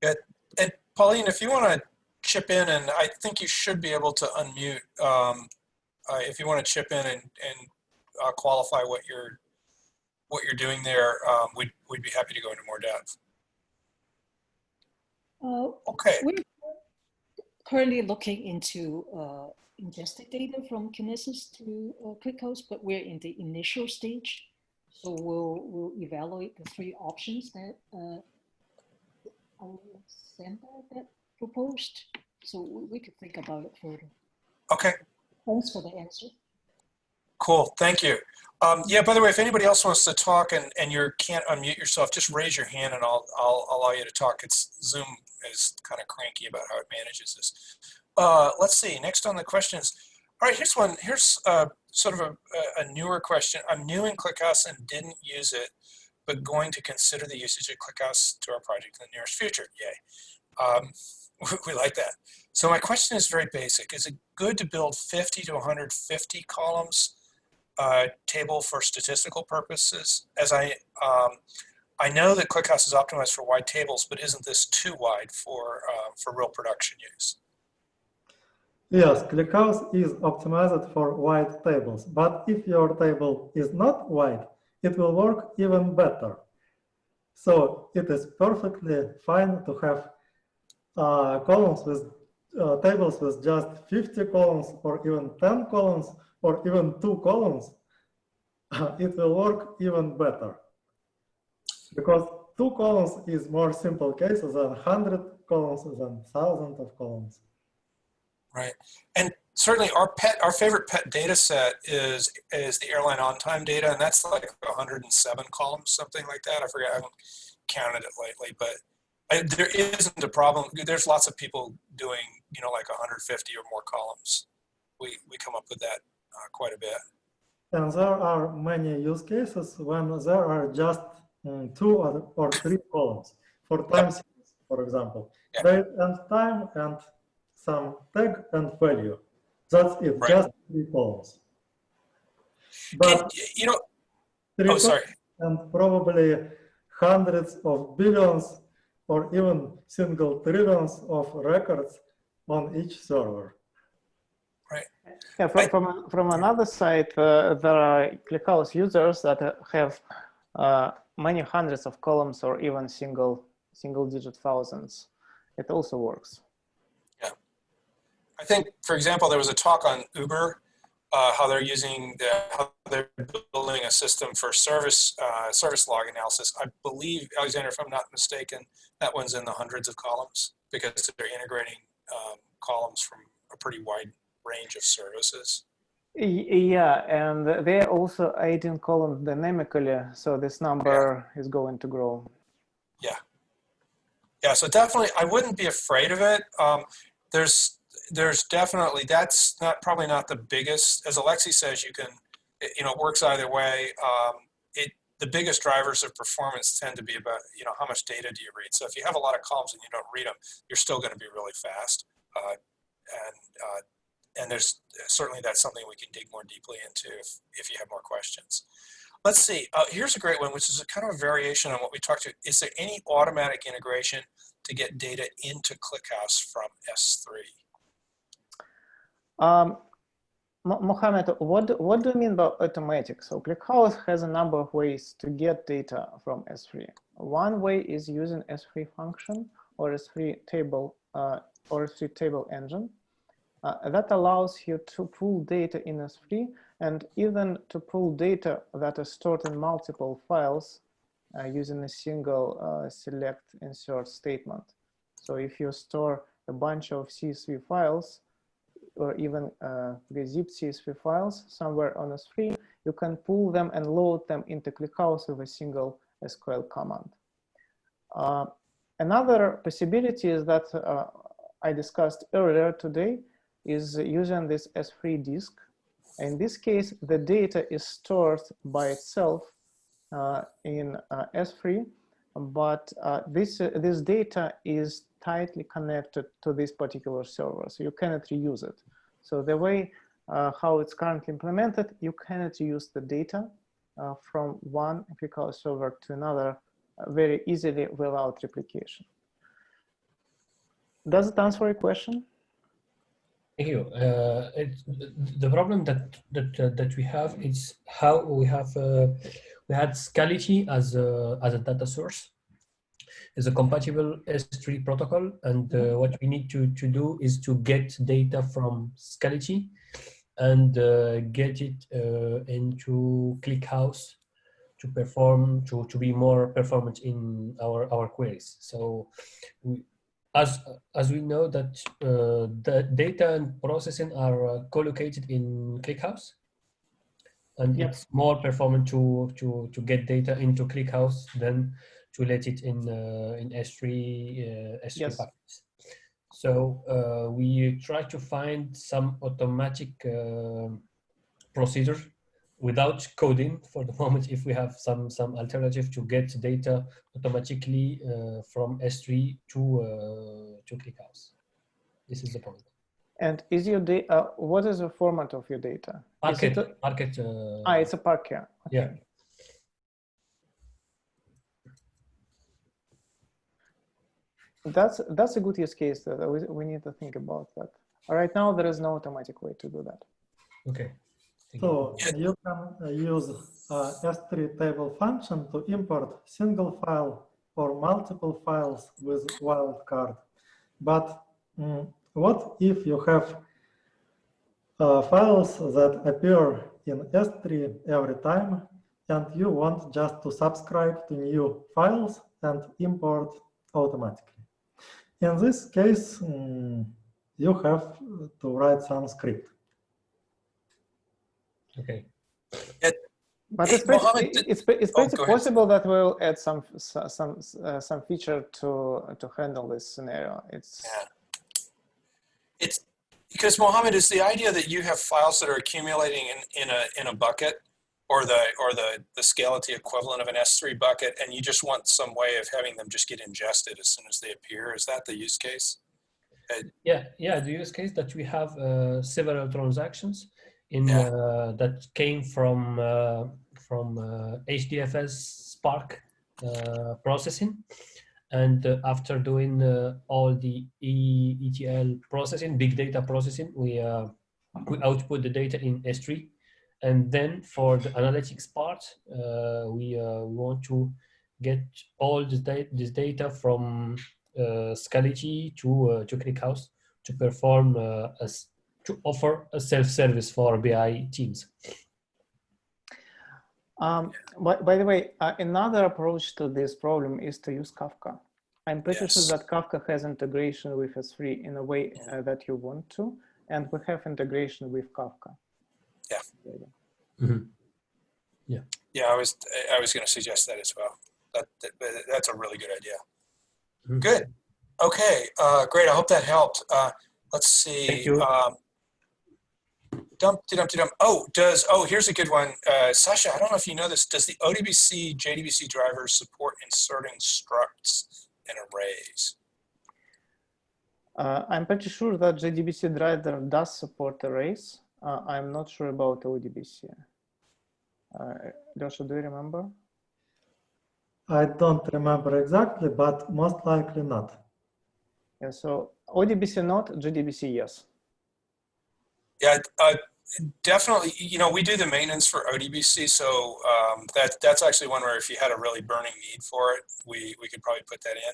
A: Good. And Pauline, if you want to chip in, and I think you should be able to unmute if you want to chip in and qualify what you're doing there. We'd be happy to go into more depth. Okay.
C: We're currently looking into ingested data from Kinesis to ClickHouse, but we're in the initial stage. So we'll evaluate the 3 options that Alexander that proposed. So we could think about it further. Okay. Thanks for the answer.
A: Cool, thank you. Yeah, by the way, if anybody else wants to talk and you can't unmute yourself, just raise your hand and I'll allow you to talk. Zoom is kind of cranky about how it manages this. Let's see, next on the questions. All right, here's one. Here's sort of a newer question. I'm new in ClickHouse and didn't use it, but going to consider the usage of ClickHouse to our project in the nearest future. Yay. We like that. So my question is very basic. Is it good to build 50 to 150 columns table for statistical purposes? As I know that ClickHouse is optimized for wide tables, but isn't this too wide for real production use?
Q: Yes, ClickHouse is optimized for wide tables, but if your table is not wide, it will work even better. So it is perfectly fine to have columns with tables with just 50 columns or even 10 columns or even 2 columns. It will work even better because 2 columns is more simple cases than 100 columns than thousands of columns.
A: Right, and certainly our favorite pet data set is the airline on-time data, and that's like 107 columns, something like that. I forget, I haven't counted it lately, but there isn't a problem. There's lots of people doing, like 150 or more columns. We come up with that quite a bit.
Q: And there are many use cases when there are just 2 or 3 columns for time series, for example. Yep. Date and time and some tag and value. That's it, right. Just 3 columns. But
A: sorry.
Q: And probably hundreds of billions or even single trillions of records on each server.
A: Right.
P: Yeah, from another side, there are ClickHouse users that have many hundreds of columns or even single-digit thousands. It also works.
A: Yeah. I think, for example, there was a talk on Uber, how they're building a system for service log analysis. I believe, Alexander, if I'm not mistaken, that one's in the hundreds of columns because they're integrating columns from a pretty wide range of services.
P: Yeah, and they're also adding columns dynamically, so this number is going to grow.
A: Yeah. Yeah, so definitely, I wouldn't be afraid of it. There's definitely, that's probably not the biggest, as Alexey says, you can, it works either way. The biggest drivers of performance tend to be about, how much data do you read? So if you have a lot of columns and you don't read them, you're still going to be really fast. And there's certainly that's something we can dig more deeply into if you have more questions. Let's see, here's a great one, which is a kind of a variation on what we talked to. Is there any automatic integration to get data into ClickHouse from S3?
P: Mohammed, what do you mean by automatic? So ClickHouse has a number of ways to get data from S3. One way is using S3 function or S3 table engine. That allows you to pull data in S3 and even to pull data that is stored in multiple files using a single select insert statement. So if you store a bunch of CSV files or even the zip CSV files somewhere on S3, you can pull them and load them into ClickHouse with a single SQL command. Another possibility is that I discussed earlier today is using this S3 disk. In this case, the data is stored by itself in S3, but this data is tightly connected to this particular server, so you cannot reuse it. So the way how it's currently implemented, you cannot use the data from one ClickHouse server to another very easily without replication. Does it answer your question?
G: Thank you. The problem that we have is how we have we had Scality as a data source. It's a compatible S3 protocol, and what we need to do is to get data from Scality and get it into ClickHouse to perform to be more performant in our queries. So as we know that the data and processing are co-located in ClickHouse, and it's more performant to get data into ClickHouse than to let it in S3 packets. So we try to find some automatic procedure without coding for the moment, if we have some alternative to get data automatically from S3 to ClickHouse. This is the point.
P: And is your data, what is the format of your data?
G: Parquet.
P: It's a Parquet. Okay.
G: Yeah.
P: That's a good use case that we need to think about that. Right now, there is no automatic way to do that.
G: Okay.
Q: So you can use S3 table function to import single file or multiple files with wildcard. But what if you have files that appear in S3 every time, and you want just to subscribe to new files and import automatically? In this case, you have to write some script.
G: Okay.
P: But it's pretty possible that we'll add some feature to handle this scenario. It's
A: because Mohammed, is the idea that you have files that are accumulating in a bucket, or the Scality equivalent of an S3 bucket, and you just want some way of having them just get ingested as soon as they appear? Is that the use case?
G: Yeah. The use case that we have several transactions that came from HDFS Spark processing, and after doing all the ETL processing, big data processing, we output the data in S3, and then for the analytics part, we want to get all this data from Scality to ClickHouse to perform to offer a self-service for BI teams.
P: By the way, another approach to this problem is to use Kafka. I'm pretty sure that Kafka has integration with S3 in a way that you want to, and we have integration with Kafka.
A: Yeah.
G: Mm-hmm.
A: Yeah, I was going to suggest that as well. That's a really good idea. Mm-hmm. Good. Okay. Great. I hope that helped. Let's see.
G: Thank you.
A: Here's a good one. Sasha, I don't know if you know this. Does the Adebisi JDBC driver support inserting structs in arrays?
P: I'm pretty sure that JDBC driver does support arrays. I'm not sure about Adebisi. Joshua, do you remember?
Q: I don't remember exactly, but most likely not.
P: Yeah, so Adebisi not, JDBC yes.
A: Yeah, definitely. You know, we do the maintenance for Adebisi, so that's actually one where if you had a really burning need for it, we could probably put that in.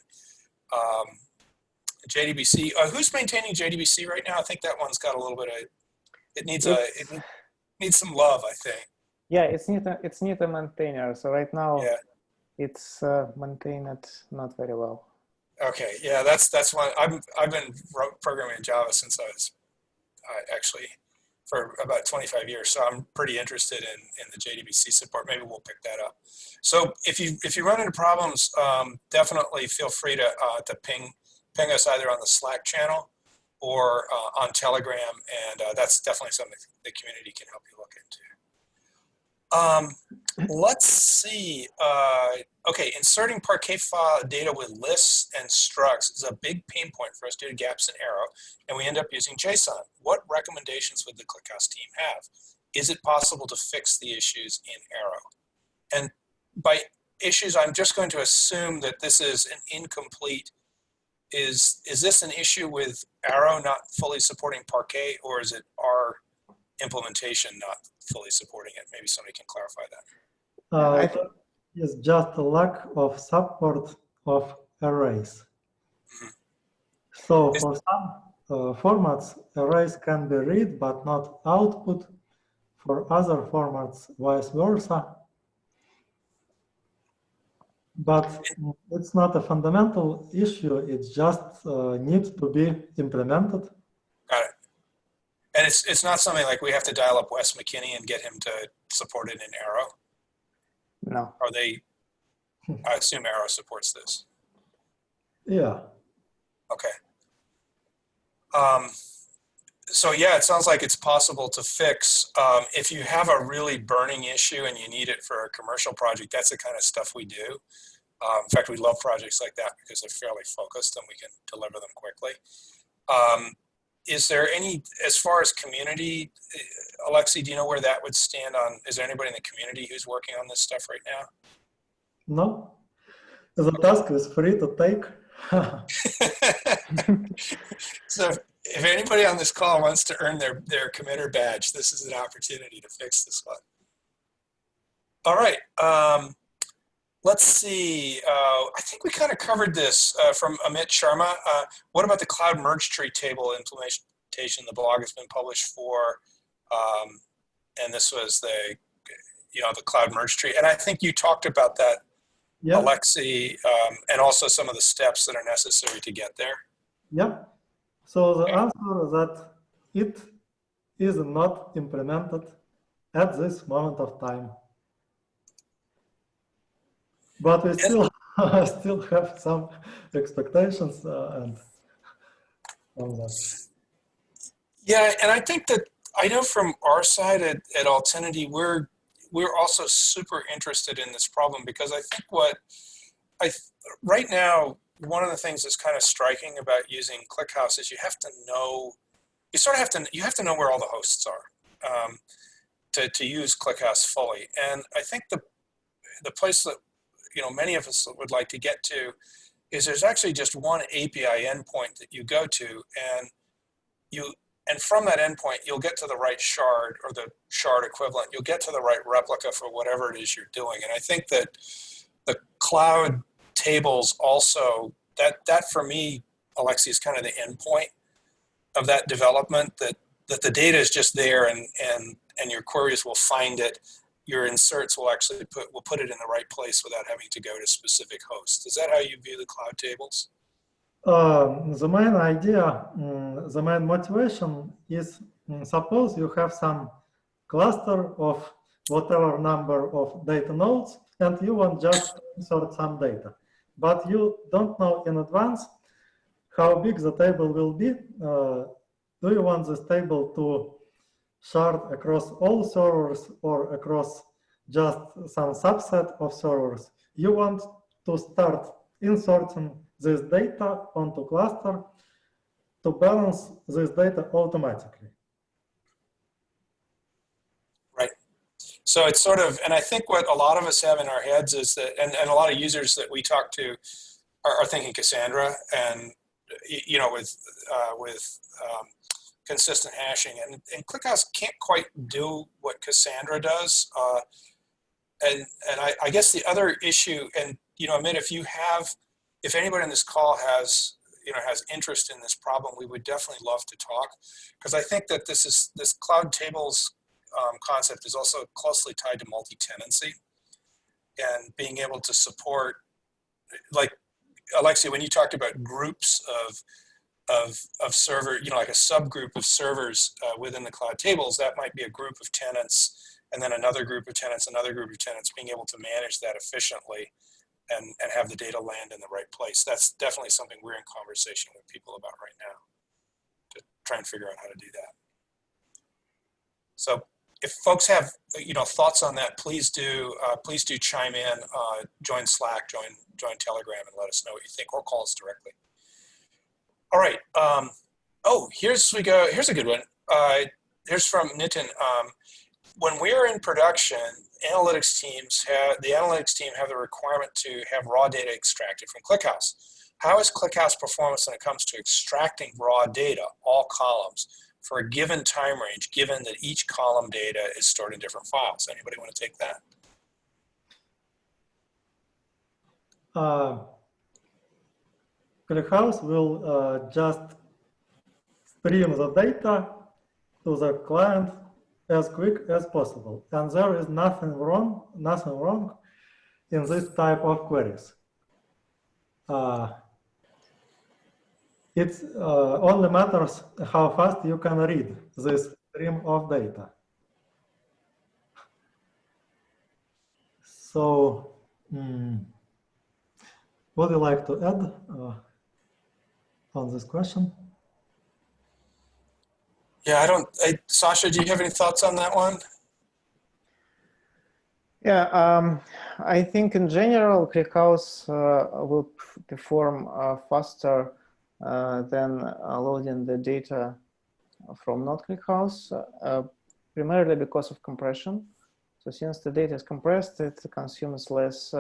A: JDBC. Who's maintaining JDBC right now? I think that one's got a little bit of. It needs some love, I think.
P: Yeah, it's need a maintainer. So right now, it's maintained not very well.
A: Okay, yeah, that's one. I've been programming in Java since I was actually for about 25 years, so I'm pretty interested in the JDBC support. Maybe we'll pick that up. So if you run into problems, definitely feel free to ping us either on the Slack channel or on Telegram, and that's definitely something the community can help you look into. Let's see. Okay, inserting Parquet file data with lists and structs is a big pain point for us due to gaps in Arrow, and we end up using JSON. What recommendations would the ClickHouse team have? Is it possible to fix the issues in Arrow? And by issues, I'm just going to assume that this is an incomplete. Is this an issue with Arrow not fully supporting Parquet, or is it our implementation not fully supporting it? Maybe somebody can clarify that.
Q: It's just a lack of support of arrays. So for some formats, arrays can be read but not output. For other formats, vice versa. But it's not a fundamental issue. It just needs to be implemented.
A: Got it. And it's not something like we have to dial up Wes McKinney and get him to support it in Arrow?
P: No.
A: Are they, I assume Arrow supports this.
Q: Yeah.
A: Okay. So yeah, it sounds like it's possible to fix. If you have a really burning issue and you need it for a commercial project, that's the kind of stuff we do. In fact, we love projects like that because they're fairly focused and we can deliver them quickly. Is there any, as far as community, Alexey, do you know where that would stand on? Is there anybody in the community who's working on this stuff right now?
Q: No. The task is free to take.
A: So if anybody on this call wants to earn their committer badge, this is an opportunity to fix this one. All right. Let's see. I think we kind of covered this from Amit Sharma. What about the cloud merge tree table implementation? The blog has been published for, and this was the, the cloud merge tree. And I think you talked about that, yeah. Alexey, and also some of the steps that are necessary to get there.
Q: Yeah. So the answer is that it is not implemented at this moment of time. But we still have some expectations and all that.
A: Yeah, and I think that I know from our side at Altinity, we're also super interested in this problem because I think right now, one of the things that's kind of striking about using ClickHouse is you have to know where all the hosts are to use ClickHouse fully. And I think the place that many of us would like to get to is there's actually just one API endpoint that you go to, and from that endpoint you'll get to the right shard or the shard equivalent. You'll get to the right replica for whatever it is you're doing. And I think that the cloud tables also, that for me, Alexey, is kind of the endpoint of that development, that the data is just there and your queries will find it. Your inserts will actually put it in the right place without having to go to specific hosts. Is that how you view the cloud tables?
Q: The main idea, the main motivation is, suppose you have some cluster of whatever number of data nodes and you want just to insert some data. But you don't know in advance how big the table will be. Do you want this table to shard across all servers or across just some subset of servers? You want to start inserting this data onto cluster to balance this data automatically.
A: Right. So it's sort of, and I think what a lot of us have in our heads is that, and a lot of users that we talk to are thinking Cassandra and, with consistent hashing. And ClickHouse can't quite do what Cassandra does. And I guess the other issue, and, Amit, if anybody on this call has interest in this problem, we would definitely love to talk, because I think that this cloud tables concept is also closely tied to multi-tenancy and being able to support, like Alexey, when you talked about groups of server, like a subgroup of servers within the cloud tables, that might be a group of tenants, and then another group of tenants, another group of tenants, being able to manage that efficiently and have the data land in the right place. That's definitely something we're in conversation with people about right now, to try and figure out how to do that. So if folks have thoughts on that, please do chime in, join Slack, join Telegram, and let us know what you think, or call us directly. All right. Oh, here's a good one. Here's from Nitin. When we're in production, the analytics team have the requirement to have raw data extracted from ClickHouse. How is ClickHouse performance when it comes to extracting raw data, all columns, for a given time range, given that each column data is stored in different files? Anybody want to take that?
Q: ClickHouse will just stream the data to the client as quick as possible, and there is nothing wrong in this type of queries. It only matters how fast you can read this stream of data. So, would you like to add on this question?
A: Yeah, Sasha, do you have any thoughts on that one?
P: Yeah, I think in general, ClickHouse will perform faster than loading the data from not ClickHouse, primarily because of compression. So since the data is compressed, it consumes less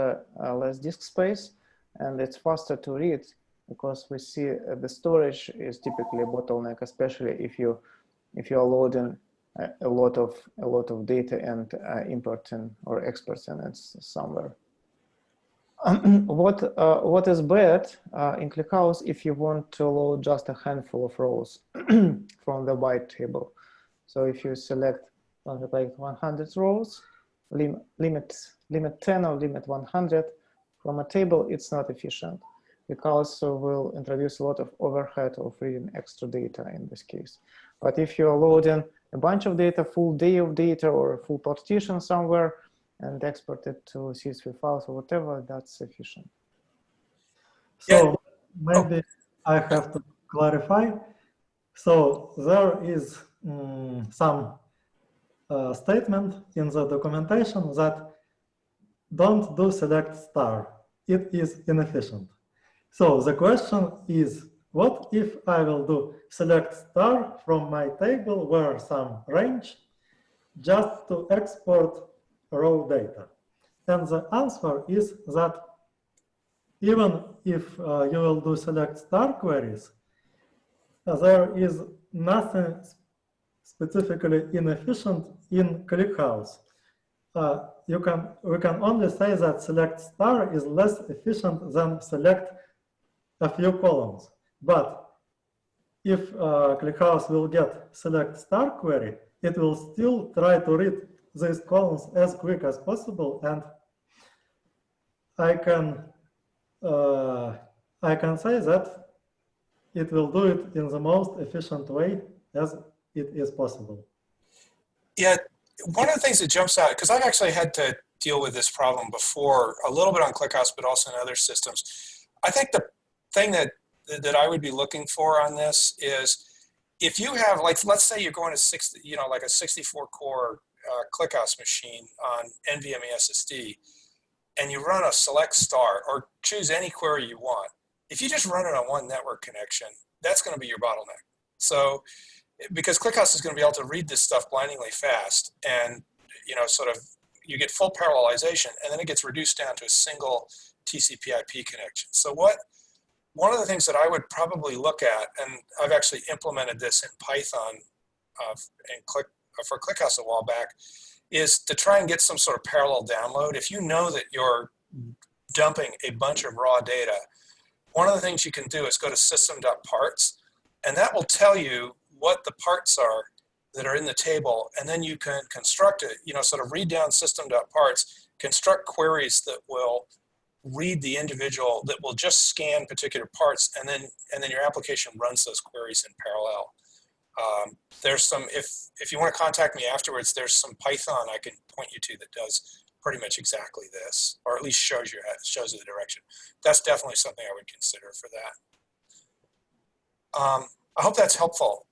P: disk space, and it's faster to read because we see the storage is typically a bottleneck, especially if you are loading a lot of data and importing or exporting it somewhere. What is bad in ClickHouse if you want to load just a handful of rows from the byte table? So if you select something like 100 rows, limit 10 or limit 100 from a table, it's not efficient. ClickHouse will introduce a lot of overhead of reading extra data in this case. But if you're loading a bunch of data, full day of data, or a full partition somewhere, and export it to CSV files or whatever, that's sufficient.
Q: So maybe I have to clarify. So there is some statement in the documentation that don't do select star. It is inefficient. So the question is, what if I will do select star from my table where some range just to export raw data? And the answer is that even if you will do select star queries, there is nothing specifically inefficient in ClickHouse. We can only say that select star is less efficient than select a few columns. But if ClickHouse will get select star query, it will still try to read these columns as quick as possible, and I can say that it will do it in the most efficient way as it is possible.
A: Yeah, one of the things that jumps out, because I've actually had to deal with this problem before, a little bit on ClickHouse, but also in other systems. I think the thing that I would be looking for on this is, if you have, like, let's say you're going to like a 64 core ClickHouse machine on NVMe SSD, and you run a select star or choose any query you want. If you just run it on one network connection, that's going to be your bottleneck. So, because ClickHouse is going to be able to read this stuff blindingly fast, and sort of you get full parallelization, and then it gets reduced down to a single TCP/IP connection. So one of the things that I would probably look at, and I've actually implemented this in Python for ClickHouse a while back, is to try and get some sort of parallel download. If you know that you're dumping a bunch of raw data, one of the things you can do is go to system.parts, and that will tell you what the parts are that are in the table, and then you can construct it, sort of read down system.parts, construct queries that will read the individual, that will just scan particular parts, and then your application runs those queries in parallel. There's some, if you want to contact me afterwards, there's some Python I can point you to that does pretty much exactly this, or at least shows you the direction. That's definitely something I would consider for that. I hope that's helpful.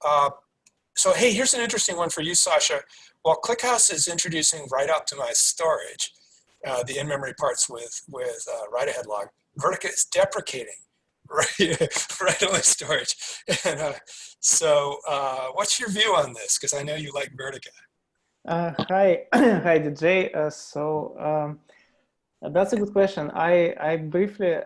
A: So hey, here's an interesting one for you, Sasha. While ClickHouse is introducing write-optimized storage, the in-memory parts with write-ahead log, Vertica is deprecating write-only storage. And so what's your view on this? Because I know you like Vertica.
P: Hi, hi DJ. That's a good question. I briefly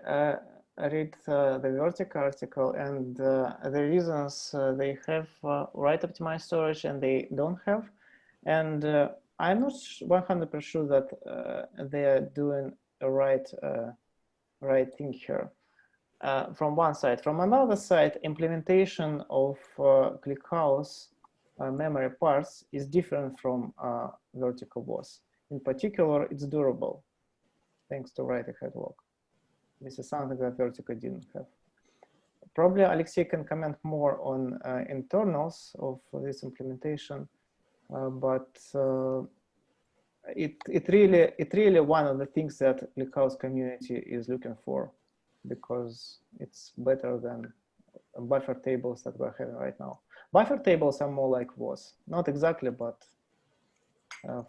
P: read the Vertica article, and the reasons they have write optimized storage and they don't have, and I'm not 100% sure that they are doing a right thing here. From one side, from another side, implementation of ClickHouse memory parts is different from Vertica was. In particular, it's durable, thanks to write-ahead log. This is something that Vertica didn't have. Probably Alexey can comment more on internals of this implementation, but it really one of the things that ClickHouse community is looking for, because it's better than buffer tables that we're having right now. Buffer tables are more like WAS, not exactly, but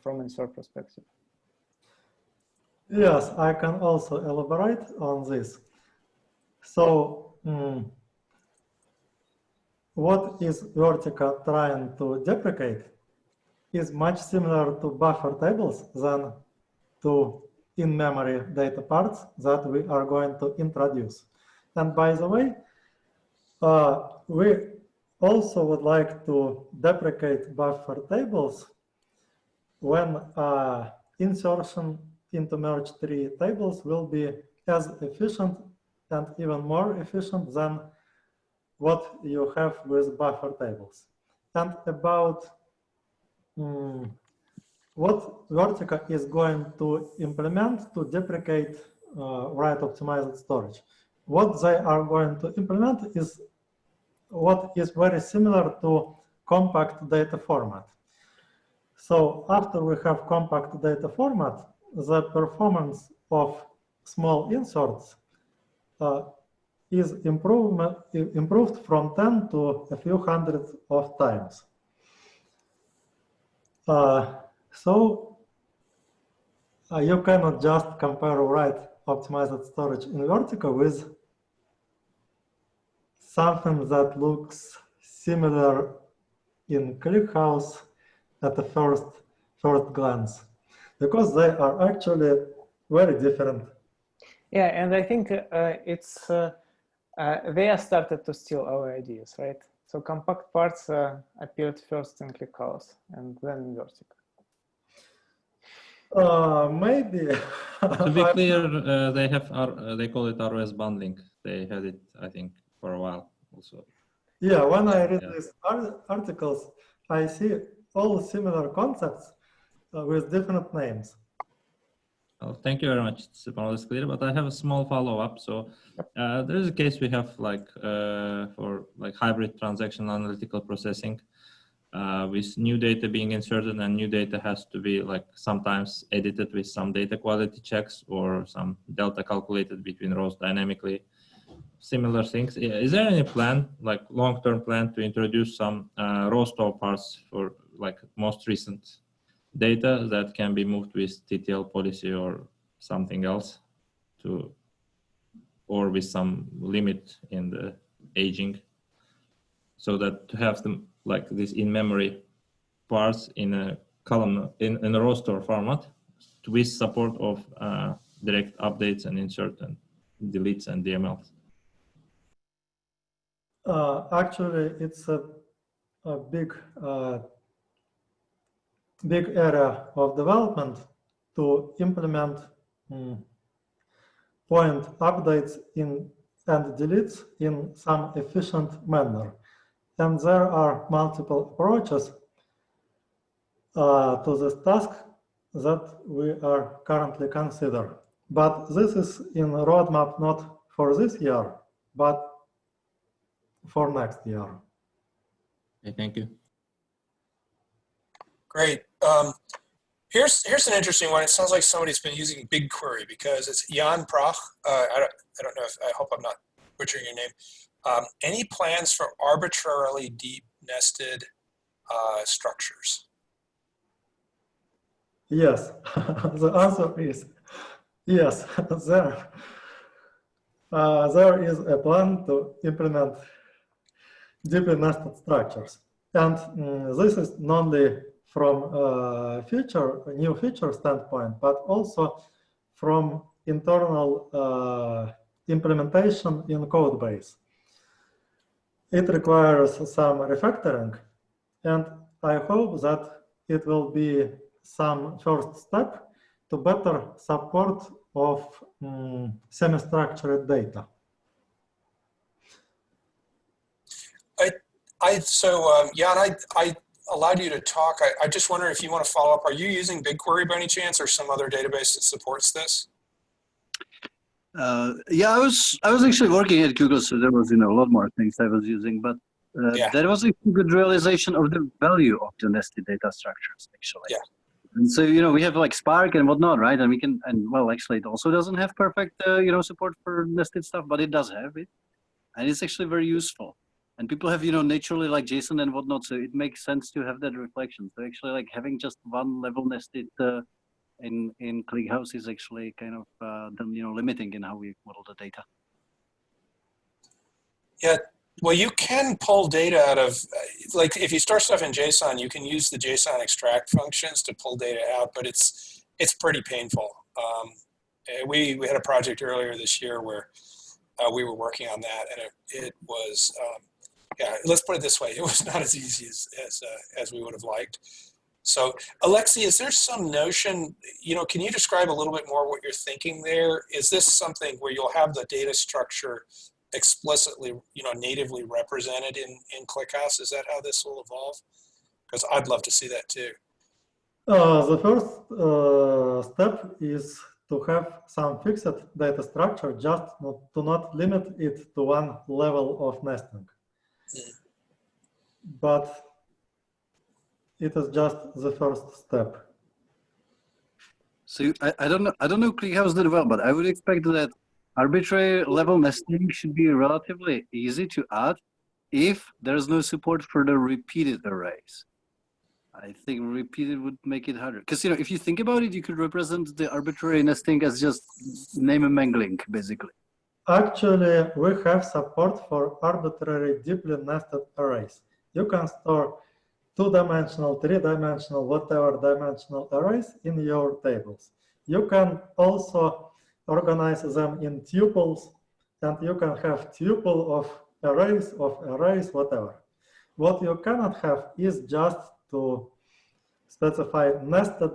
P: from insert perspective.
Q: Yes, I can also elaborate on this. So what is Vertica trying to deprecate is much similar to buffer tables than to in-memory data parts that we are going to introduce. And by the way, we also would like to deprecate buffer tables when insertion into merge tree tables will be as efficient and even more efficient than what you have with buffer tables. And about what Vertica is going to implement to deprecate write optimized storage. What they are going to implement is what is very similar to compact data format. So after we have compact data format, the performance of small inserts is improved from 10 to a few hundred of times. So you cannot just compare write optimized storage in Vertica with something that looks similar in ClickHouse at the first glance, because they are actually very different.
P: Yeah, and I think it's they are started to steal our ideas, right? So compact parts appeared first in ClickHouse and then in Vertica.
Q: Maybe.
R: To be clear, they have they call it ROS bundling. They had it, I think, for a while also.
Q: Yeah, when I read these articles, I see all similar concepts with different names.
R: Well, thank you very much. It's more or less clear, but I have a small follow-up. So there is a case we have like for like hybrid transaction analytical processing with new data being inserted, and new data has to be like sometimes edited with some data quality checks or some delta calculated between rows dynamically. Similar things. Is there any plan, like long-term plan, to introduce some row store parts for like most recent data that can be moved with TTL policy or something else to, or with some limit in the aging, so that to have them like this in-memory parts in a column in a row store format with support of direct updates and insert and deletes and DMLs?
Q: Actually, it's a big area of development to implement point updates and deletes in some efficient manner. And there are multiple approaches to this task that we are currently considering. But this is in the roadmap not for this year, but for next year.
R: Okay, thank you.
A: Great. Here's an interesting one. It sounds like somebody's been using BigQuery because it's Jan Prach. I don't know if, I hope I'm not butchering your name. Any plans for arbitrarily deep nested structures?
Q: Yes, the answer is yes. There is a plan to implement deeply nested structures. And this is not only from new feature standpoint, but also from internal implementation in code base. It requires some refactoring, and I hope that it will be some first step to better support of semi-structured data.
A: Jan, I allowed you to talk. I just wonder if you want to follow up. Are you using BigQuery by any chance, or some other database that supports this?
S: Yeah, I was actually working at Google, so there was a lot more things I was using, but there was a good realization of the value of the nested data structures actually.
A: Yeah.
S: And so we have like Spark and whatnot, right? And we can well, actually, it also doesn't have perfect support for nested stuff, but it does have it, and it's actually very useful. And people have naturally like JSON and whatnot, so it makes sense to have that reflection. So actually, like having just one level nested in ClickHouse is actually kind of limiting in how we model the data.
A: Yeah, well, you can pull data out of, like if you store stuff in JSON, you can use the JSON extract functions to pull data out, but it's pretty painful. We had a project earlier this year where we were working on that, and it was, yeah, let's put it this way, it was not as easy as we would have liked. So, Alexey, is there some notion, can you describe a little bit more what you're thinking there? Is this something where you'll have the data structure explicitly, natively represented in ClickHouse? Is that how this will evolve? Because I'd love to see that too.
Q: The first step is to have some fixed data structure, just to not limit it to one level of nesting. But it is just the first step.
S: So I don't know ClickHouse did well, but I would expect that arbitrary level nesting should be relatively easy to add if there's no support for the repeated arrays. I think repeated would make it harder. Because if you think about it, you could represent the arbitrary nesting as just name and mangling, basically.
Q: Actually, we have support for arbitrary deeply nested arrays. You can store 2-dimensional, 3-dimensional, whatever dimensional arrays in your tables. You can also organize them in tuples, and you can have tuple of arrays, whatever. What you cannot have is just to specify nested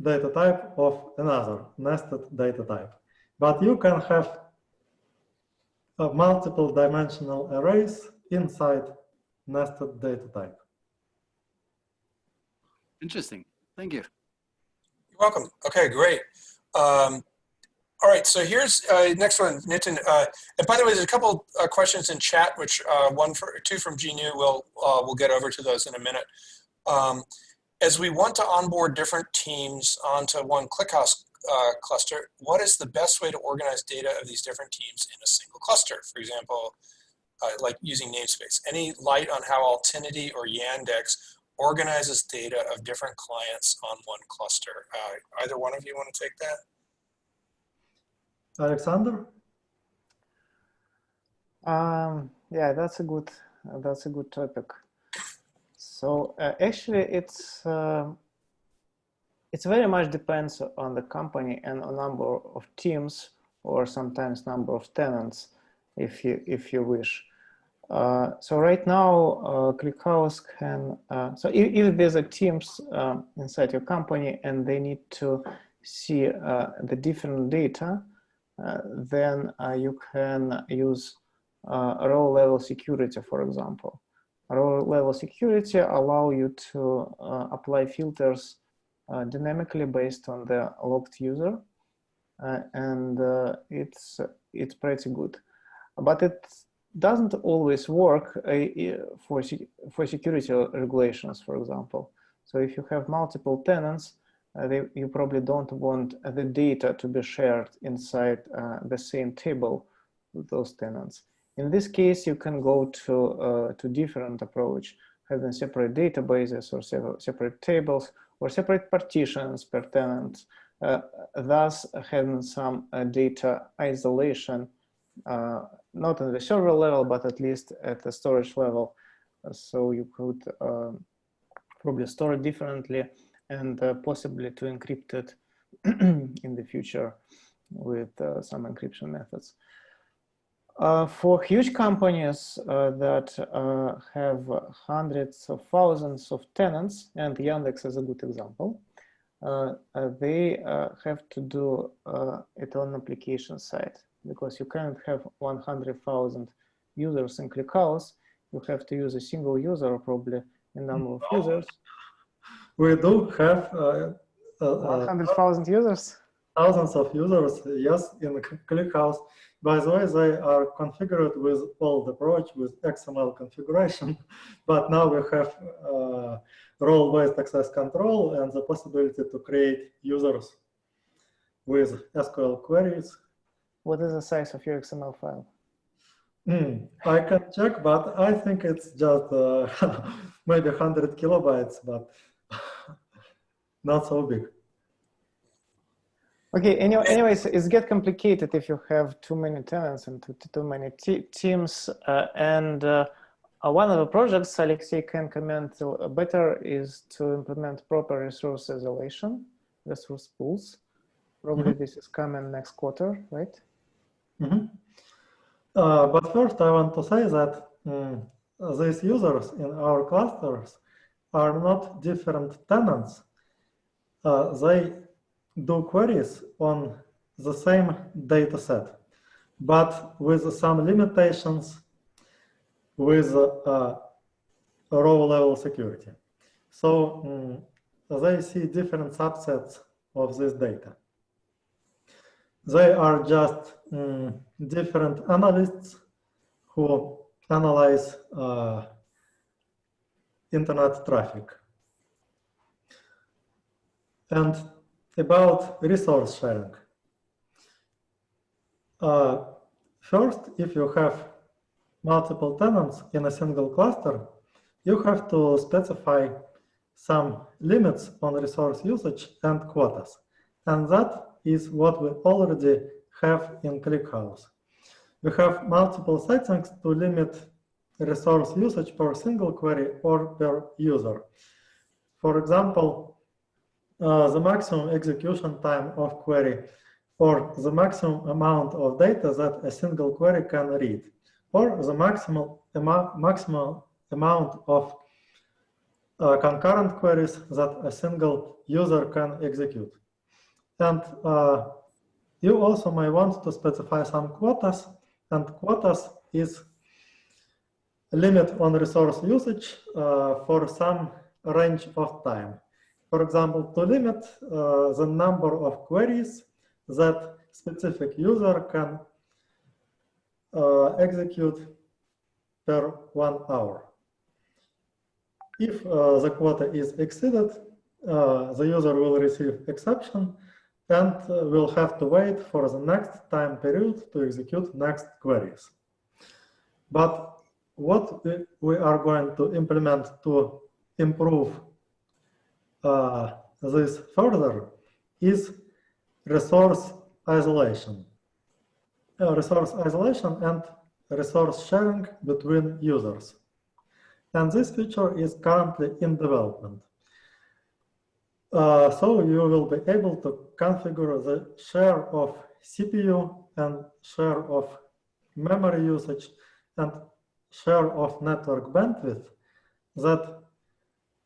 Q: data type of another nested data type. But you can have multiple dimensional arrays inside nested data type.
S: Interesting. Thank you.
A: You're welcome. Okay, great. All right, so here's next one, Nitin. And by the way, there's a couple questions in chat, which two from GNU. We'll get over to those in a minute. As we want to onboard different teams onto one ClickHouse cluster, what is the best way to organize data of these different teams in a single cluster? For example, like using namespace. Any light on how Altinity or Yandex organizes data of different clients on one cluster? Either one of you want to take that?
Q: Alexander?
P: Yeah, that's a good topic. So actually, it's very much depends on the company and a number of teams, or sometimes number of tenants, if you wish. So right now, ClickHouse can. So if there's a teams inside your company and they need to see the different data, then you can use row level security, for example. Row level security allow you to apply filters dynamically based on the logged user, and it's pretty good. But it doesn't always work for security regulations, for example. So if you have multiple tenants, you probably don't want the data to be shared inside the same table with those tenants. In this case, you can go to different approach, having separate databases or separate tables or separate partitions per tenant, thus having some data isolation, not on the server level, but at least at the storage level. So you could probably store it differently and possibly to encrypt it in the future with some encryption methods. For huge companies that have hundreds of thousands of tenants, and Yandex is a good example, they have to do it on application side, because you can't have 100,000 users in ClickHouse. You have to use a single user, probably a number of users.
Q: We do have
P: 100,000 users?
Q: Thousands of users, yes, in ClickHouse. By the way, they are configured with old approach with XML configuration, but now we have role-based access control and the possibility to create users with SQL queries.
P: What is the size of your XML file?
Q: I can check, but I think it's just maybe 100 kilobytes, but not so big.
P: Okay, anyways, it gets complicated if you have too many tenants and too many teams. One of the projects Alexey can comment better is to implement proper resource isolation, resource pools. Probably this is coming next quarter, right?
Q: But first I want to say that these users in our clusters are not different tenants. They do queries on the same data set, but with some limitations with row level security. So they see different subsets of this data. They are just different analysts who analyze internet traffic. And about resource sharing. First, if you have multiple tenants in a single cluster, you have to specify some limits on resource usage and quotas. And that is what we already have in ClickHouse. We have multiple settings to limit resource usage per single query or per user. For example, the maximum execution time of query, or the maximum amount of data that a single query can read, or the maximum amount of concurrent queries that a single user can execute. And you also may want to specify some quotas, and quotas is a limit on resource usage for some range of time. For example, to limit the number of queries that specific user can execute per 1 hour. If the quota is exceeded, the user will receive exception and will have to wait for the next time period to execute next queries. But what we are going to implement to improve this further is resource isolation. Resource isolation and resource sharing between users. And this feature is currently in development. So you will be able to configure the share of CPU and share of memory usage and share of network bandwidth that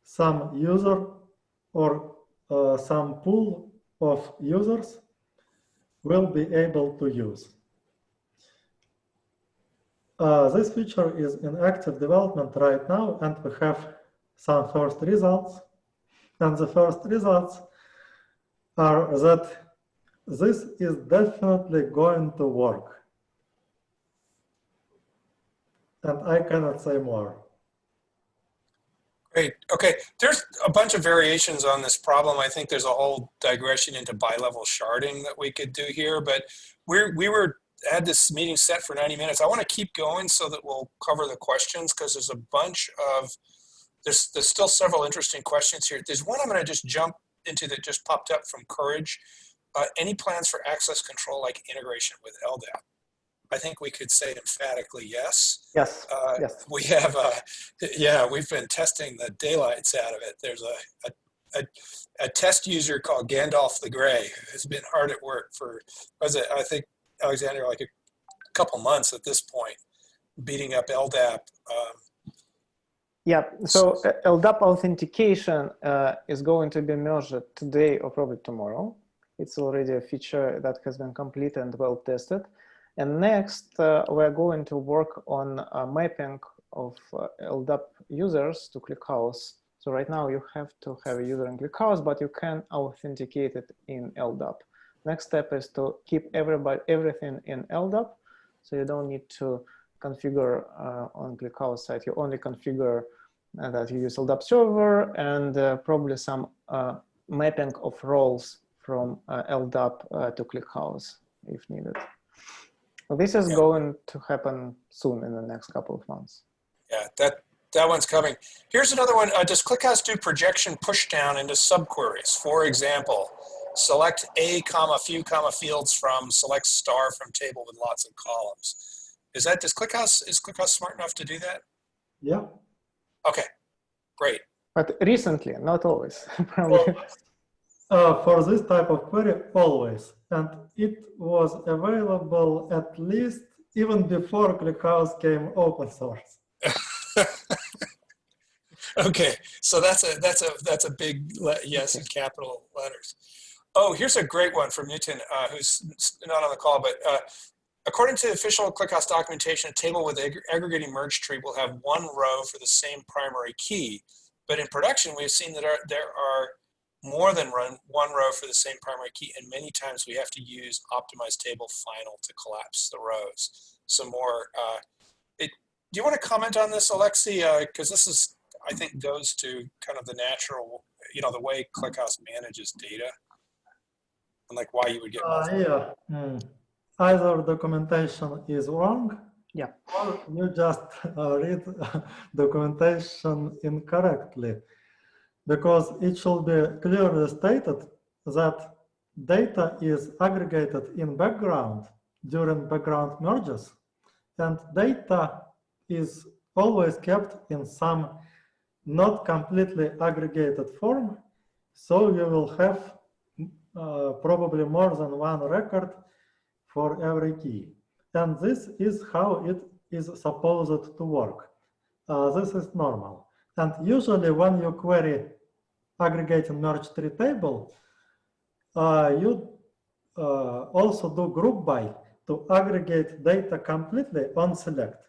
Q: some user or some pool of users will be able to use. This feature is in active development right now, and we have some first results. And the first results are that this is definitely going to work. And I cannot say more.
A: Great. Okay. There's a bunch of variations on this problem. I think there's a whole digression into bi-level sharding that we could do here, but we were had this meeting set for 90 minutes. I want to keep going so that we'll cover the questions, because there's a bunch of, there's still several interesting questions here. There's one I'm going to just jump into that just popped up from Courage. Any plans for access control like integration with Ldap? I think we could say emphatically yes.
P: Yes. Yes.
A: We have, yeah, we've been testing the daylights out of it. There's a test user called Gandalf the Grey who's been hard at work for, I think, Alexander, like a couple months at this point, beating up Ldap.
P: Yeah, so Ldap Authentication is going to be merged today or probably tomorrow. It's already a feature that has been complete and well tested. And next, we're going to work on mapping of Ldap users to ClickHouse. So right now you have to have a user in ClickHouse, but you can authenticate it in Ldap. Next step is to keep everything in Ldap. So you don't need to configure on ClickHouse site. You only configure that you use Ldap server and probably some mapping of roles from Ldap to ClickHouse if needed. So this is going to happen soon in the next couple of months.
A: Yeah, that one's coming. Here's another one. Does ClickHouse do projection pushdown into subqueries? For example, select a comma few comma fields from select star from table with lots of columns. Is ClickHouse smart enough to do that?
Q: Yeah.
A: Okay, great.
P: But recently, not always.
Q: For this type of query, always. And it was available at least even before ClickHouse came open source.
A: Okay, so that's a big yes in capital letters. Oh, here's a great one from Newton, who's not on the call, but according to the official ClickHouse documentation, a table with aggregating merge tree will have one row for the same primary key. But in production, we've seen that there are more than one row for the same primary key, and many times we have to use optimized table final to collapse the rows. Some more. Do you want to comment on this, Alexey? Because this is, I think, goes to kind of the natural, the way ClickHouse manages data, and like why you would get multiple.
Q: Yeah. Either documentation is wrong,
P: yeah,
Q: or you just read documentation incorrectly, because it should be clearly stated that data is aggregated in background during background merges, and data is always kept in some not completely aggregated form, so you will have probably more than one record for every key. And this is how it is supposed to work. This is normal. And usually when you query aggregating merge tree table, you also do group by to aggregate data completely on select.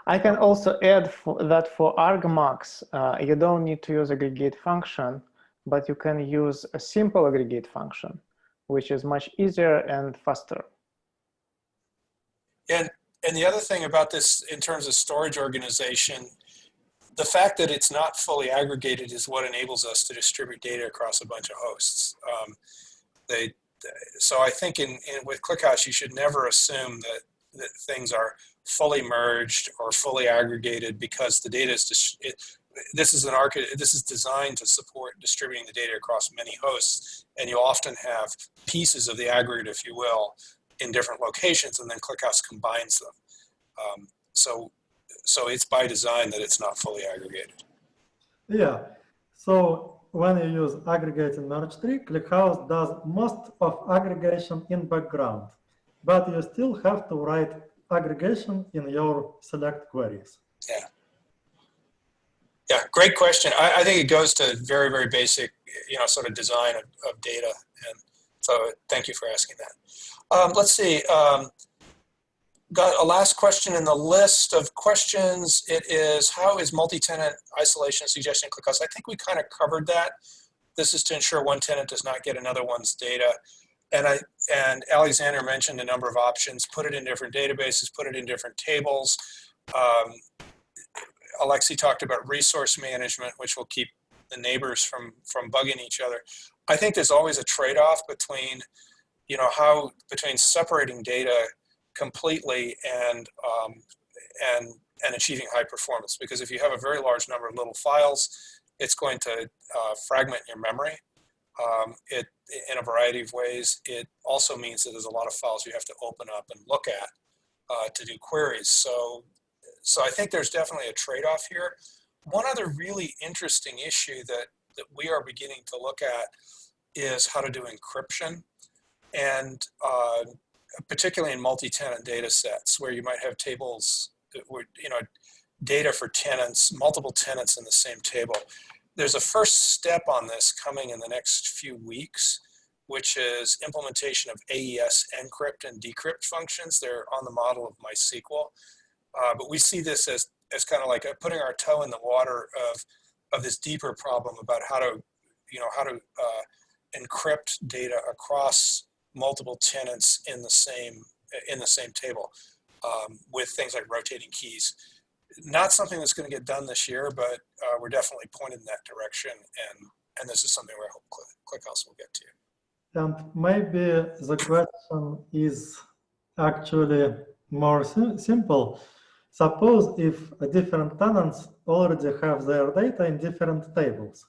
P: I can also add that for argmax, you don't need to use aggregate function, but you can use a simple aggregate function, which is much easier and faster.
A: And the other thing about this in terms of storage organization, the fact that it's not fully aggregated is what enables us to distribute data across a bunch of hosts. So I think with ClickHouse, you should never assume that things are fully merged or fully aggregated, because the data is this is designed to support distributing the data across many hosts, and you often have pieces of the aggregate, if you will, in different locations, and then ClickHouse combines them. So it's by design that it's not fully aggregated.
Q: Yeah. So when you use aggregate in merge tree, ClickHouse does most of aggregation in background, but you still have to write aggregation in your select queries.
A: Yeah. Yeah, great question. I think it goes to very, very basic, sort of design of data. And so thank you for asking that. Let's see. Got a last question in the list of questions. It is, how is multi-tenant isolation suggestion in ClickHouse? I think we kind of covered that. This is to ensure one tenant does not get another one's data. And Alexander mentioned a number of options: put it in different databases, put it in different tables. Alexey talked about resource management, which will keep the neighbors from bugging each other. I think there's always a trade-off between, how between separating data completely and achieving high performance. Because if you have a very large number of little files, it's going to fragment your memory. In a variety of ways. It also means that there's a lot of files you have to open up and look at to do queries. So I think there's definitely a trade-off here. One other really interesting issue that we are beginning to look at is how to do encryption, and particularly in multi-tenant data sets where you might have tables where, data for tenants, multiple tenants in the same table. There's a first step on this coming in the next few weeks, which is implementation of AES Encrypt and Decrypt functions. They're on the model of MySQL. But we see this as kind of like putting our toe in the water of this deeper problem about how to encrypt data across multiple tenants in the same table with things like rotating keys. Not something that's going to get done this year, but we're definitely pointed in that direction, and this is something where I hope ClickHouse will get to.
Q: And maybe the question is actually more simple. Suppose if different tenants already have their data in different tables,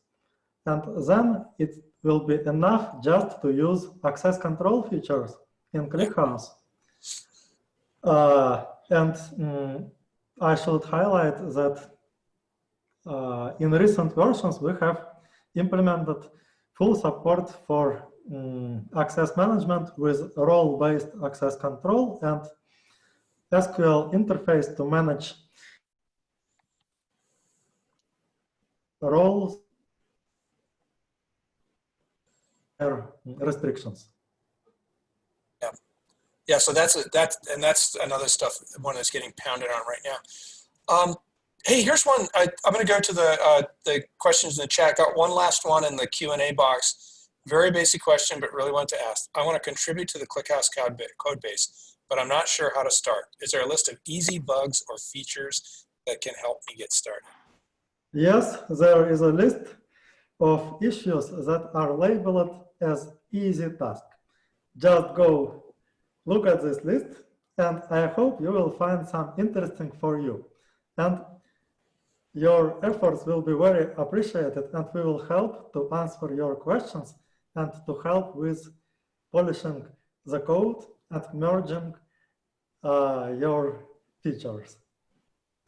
Q: and then it will be enough just to use access control features in ClickHouse. I should highlight that in recent versions, we have implemented full support for access management with role-based access control and SQL interface to manage roles and restrictions.
A: Yeah, so that's another stuff, one that's getting pounded on right now. Hey, here's one. I'm going to go to the questions in the chat. Got one last one in the Q&A box. Very basic question, but really wanted to ask. I want to contribute to the ClickHouse code base, but I'm not sure how to start. Is there a list of easy bugs or features that can help me get started?
Q: Yes, there is a list of issues that are labeled as easy task. Just go look at this list, and I hope you will find some interesting for you. And your efforts will be very appreciated, and we will help to answer your questions and to help with polishing the code and merging your features.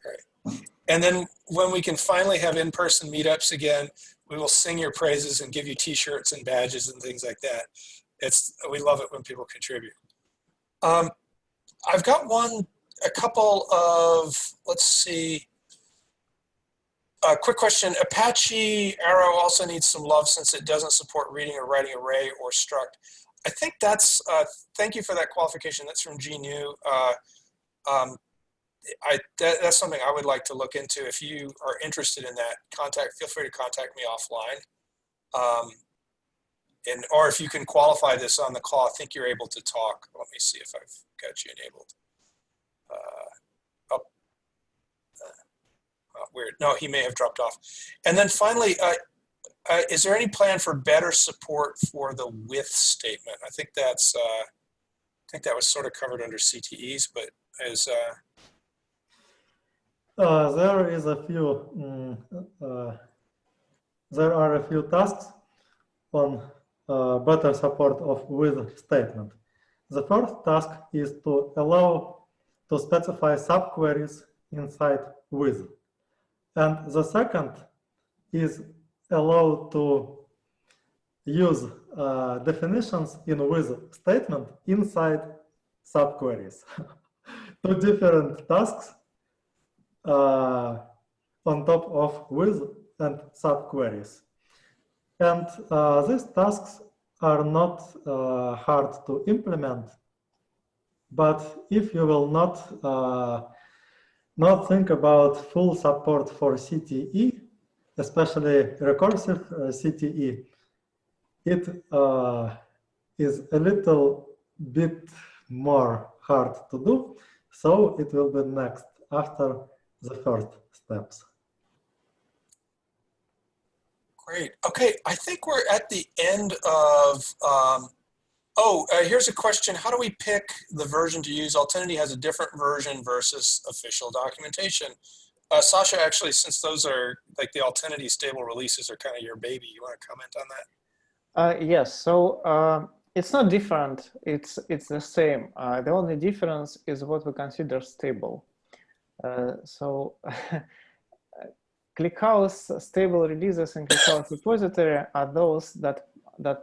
A: Great. And then when we can finally have in-person meetups again, we will sing your praises and give you t-shirts and badges and things like that. We love it when people contribute. I've got a couple of, let's see, a quick question. Apache Arrow also needs some love since it doesn't support reading or writing array or struct. I think that's, thank you for that qualification. That's from GNU. That's something I would like to look into. If you are interested in that, feel free to contact me offline. Or if you can qualify this on the call, I think you're able to talk. Let me see if I've got you enabled. Weird. No, he may have dropped off. And then finally, is there any plan for better support for the with statement? I think that was sort of covered under CTEs, but is
Q: there is a few. There are a few tasks on better support of with statement. The first task is to allow to specify subqueries inside with. And the second is allow to use definitions in with statement inside subqueries. Two different tasks on top of with and subqueries. And these tasks are not hard to implement, but if you will not think about full support for CTE, especially recursive CTE, it is a little bit more hard to do. So it will be next after the first steps.
A: Great. Okay, I think we're at the end of Here's a question. How do we pick the version to use? Altinity has a different version versus official documentation. Sasha, actually, since those are like the Altinity stable releases are kind of your baby, you want to comment on that?
P: Yes, so it's not different, it's the same. The only difference is what we consider stable. So ClickHouse stable releases in ClickHouse repository are those that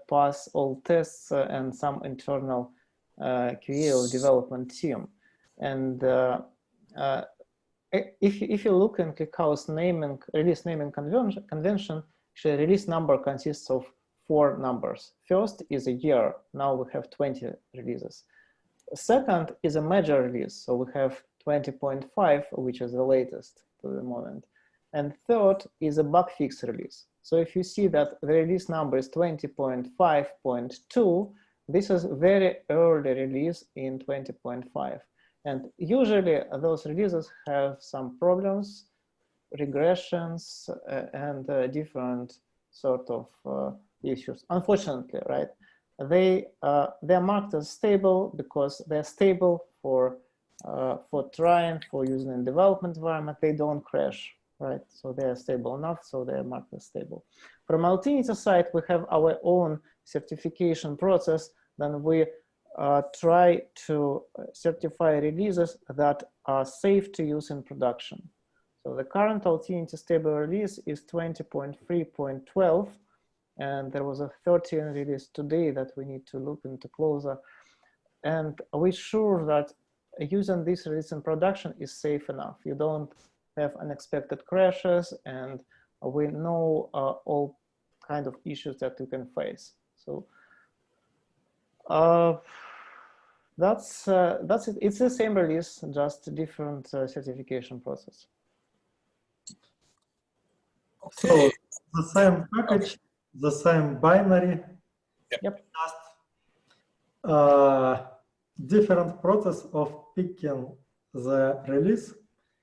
P: pass all tests and some internal QA or development team. And if you look in ClickHouse release naming convention, actually release number consists of 4 numbers. First is a year. Now we have 20 releases. Second is a major release. So we have 20.5, which is the latest to the moment. And third is a bug fix release. So if you see that the release number is 20.5.2, this is very early release in 20.5. And usually those releases have some problems, regressions, and different sort of issues. Unfortunately, right? They're marked as stable because they're stable for trying, for using in development environment. They don't crash, right? So they're stable enough, so they're marked as stable. From Altinity side, we have our own certification process. Then we try to certify releases that are safe to use in production. So the current Altinity stable release is 20.3.12, and there was a 13 release today that we need to look into closer. And we're sure that using this release in production is safe enough. You don't have unexpected crashes, and we know all kind of issues that you can face. So that's it. It's the same release, just a different certification process.
A: Okay.
Q: So the same package, the same binary,
P: yep.
Q: Just different process of picking the release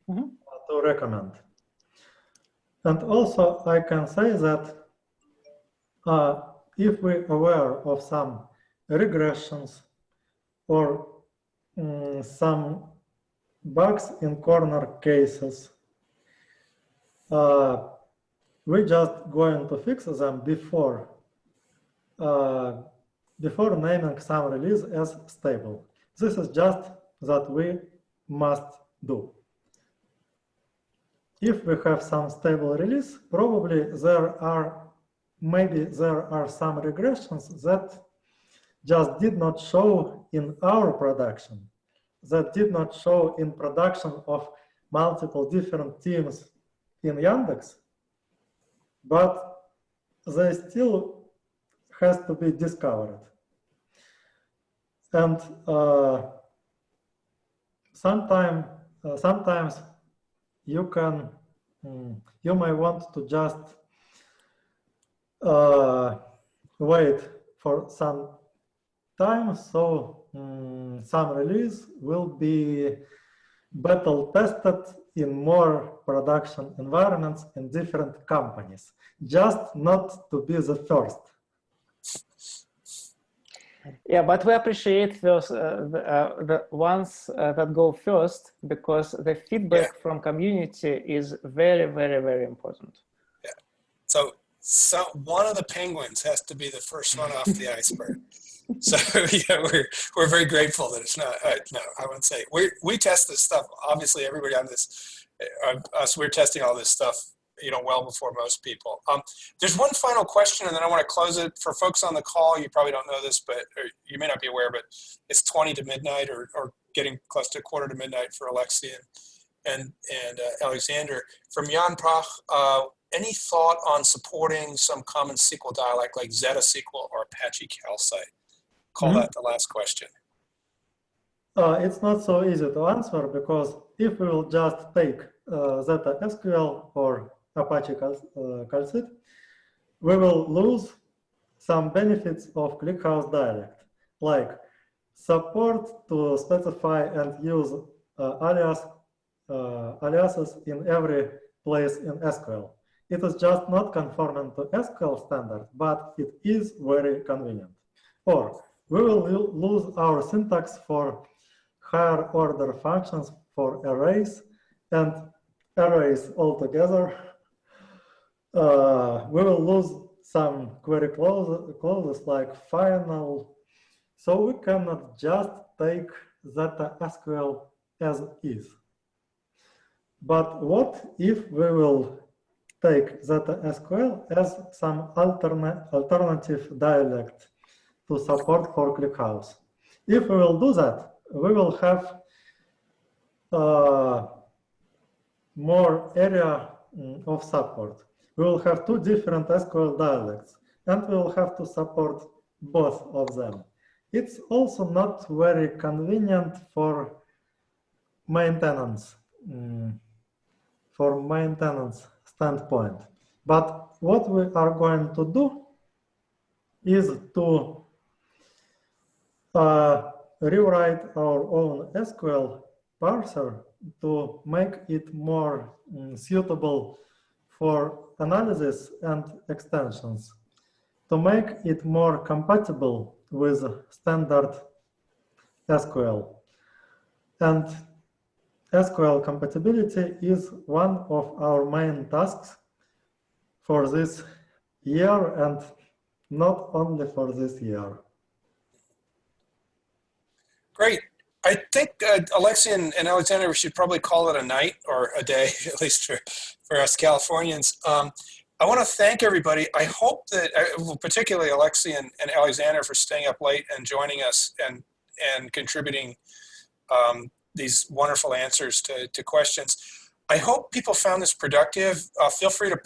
Q: to recommend. And also I can say that if we're aware of some regressions or some bugs in corner cases, we're just going to fix them before naming some release as stable. This is just that we must do. If we have some stable release, probably maybe there are some regressions that just did not show in our production, that did not show in production of multiple different teams in Yandex, but they still has to be discovered. And sometimes you may want to just wait for some time, so some release will be battle tested in more production environments in different companies, just not to be the first.
P: Yeah, but we appreciate those the ones that go first, because the feedback from community is very, very, very important.
A: Yeah. So one of the penguins has to be the first one off the iceberg. So yeah, we're very grateful that it's not. No, I wouldn't say we test this stuff. Obviously, everybody on this, we're testing all this stuff, well before most people. There's one final question, and then I want to close it. For folks on the call, you probably don't know this, but or you may not be aware, but it's 20 to midnight, or getting close to 1/4 to midnight for Alexey and Alexander. From Jan Prach, any thought on supporting some common SQL dialect like Zeta SQL or Apache Calcite? Call that the last question.
Q: It's not so easy to answer, because if we will just take Zeta SQL or Apache Calcite, we will lose some benefits of ClickHouse dialect, like support to specify and use aliases in every place in SQL. It is just not conforming to SQL standard, but it is very convenient. Or we will lose our syntax for higher order functions for arrays and arrays altogether. We will lose some query clauses like final. So we cannot just take Zeta SQL as is. But what if we will take Zeta SQL as some alternative dialect to support for ClickHouse? If we will do that, we will have more area of support. We will have two different SQL dialects, and we will have to support both of them. It's also not very convenient for maintenance, standpoint. But what we are going to do is to rewrite our own SQL parser to make it more suitable for analysis and extensions, to make it more compatible with standard SQL. And SQL compatibility is one of our main tasks for this year, and not only for this year.
A: Great. I think Alexey and Alexander, we should probably call it a night or a day, at least for us Californians. I want to thank everybody. I hope that, particularly Alexey and Alexander, for staying up late and joining us and contributing these wonderful answers to questions. I hope people found this productive. Feel free to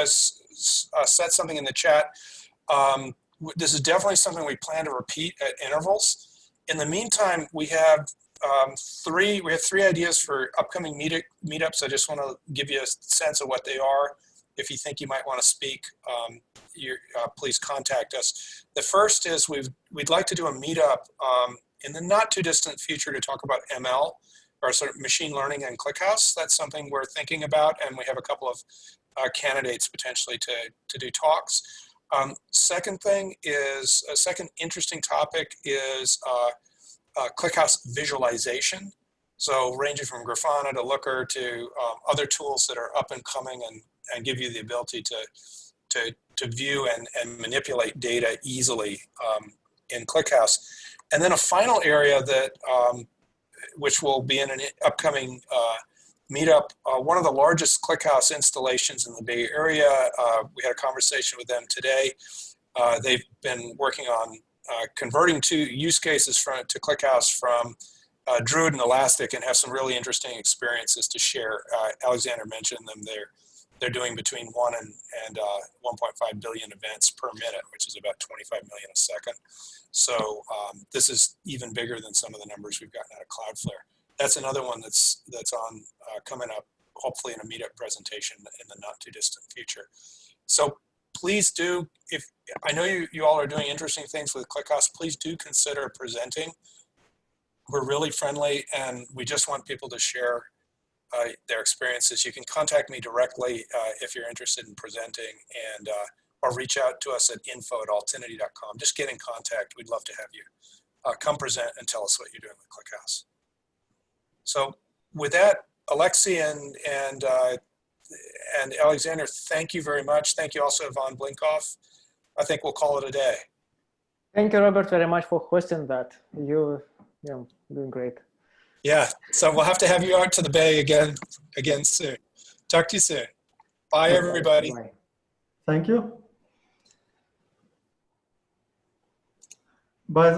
A: set something in the chat. This is definitely something we plan to repeat at intervals. In the meantime, we have three ideas for upcoming meetups. I just want to give you a sense of what they are. If you think you might want to speak, please contact us. The first is we'd like to do a meetup in the not too distant future to talk about ML, or sort of machine learning and ClickHouse. That's something we're thinking about, and we have a couple of candidates potentially to do talks. Second interesting topic is ClickHouse visualization. So ranging from Grafana to Looker to other tools that are up and coming and give you the ability to view and manipulate data easily in ClickHouse. And then a final area that which will be in an upcoming meetup, one of the largest ClickHouse installations in the Bay Area. We had a conversation with them today. They've been working on converting two use cases to ClickHouse from Druid and Elastic, and have some really interesting experiences to share. Alexander mentioned them. They're doing between 1 and 1.5 billion events per minute, which is about 25 million a second. So this is even bigger than some of the numbers we've gotten out of Cloudflare. That's another one that's on coming up, hopefully in a meetup presentation in the not too distant future. So please do, if I know you all are doing interesting things with ClickHouse, please do consider presenting. We're really friendly, and we just want people to share their experiences. You can contact me directly if you're interested in presenting, and or reach out to us at info@altinity.com. Just get in contact. We'd love to have you come present and tell us what you're doing with ClickHouse. So with that, Alexey and Alexander, thank you very much. Thank you also, Ivan Blinkov. I think we'll call it a day.
P: Thank you, Robert, very much for hosting that. You're doing great.
A: Yeah, so we'll have to have you out to the Bay again soon. Talk to you soon. Bye, everybody.
Q: Bye. Thank you. Bye.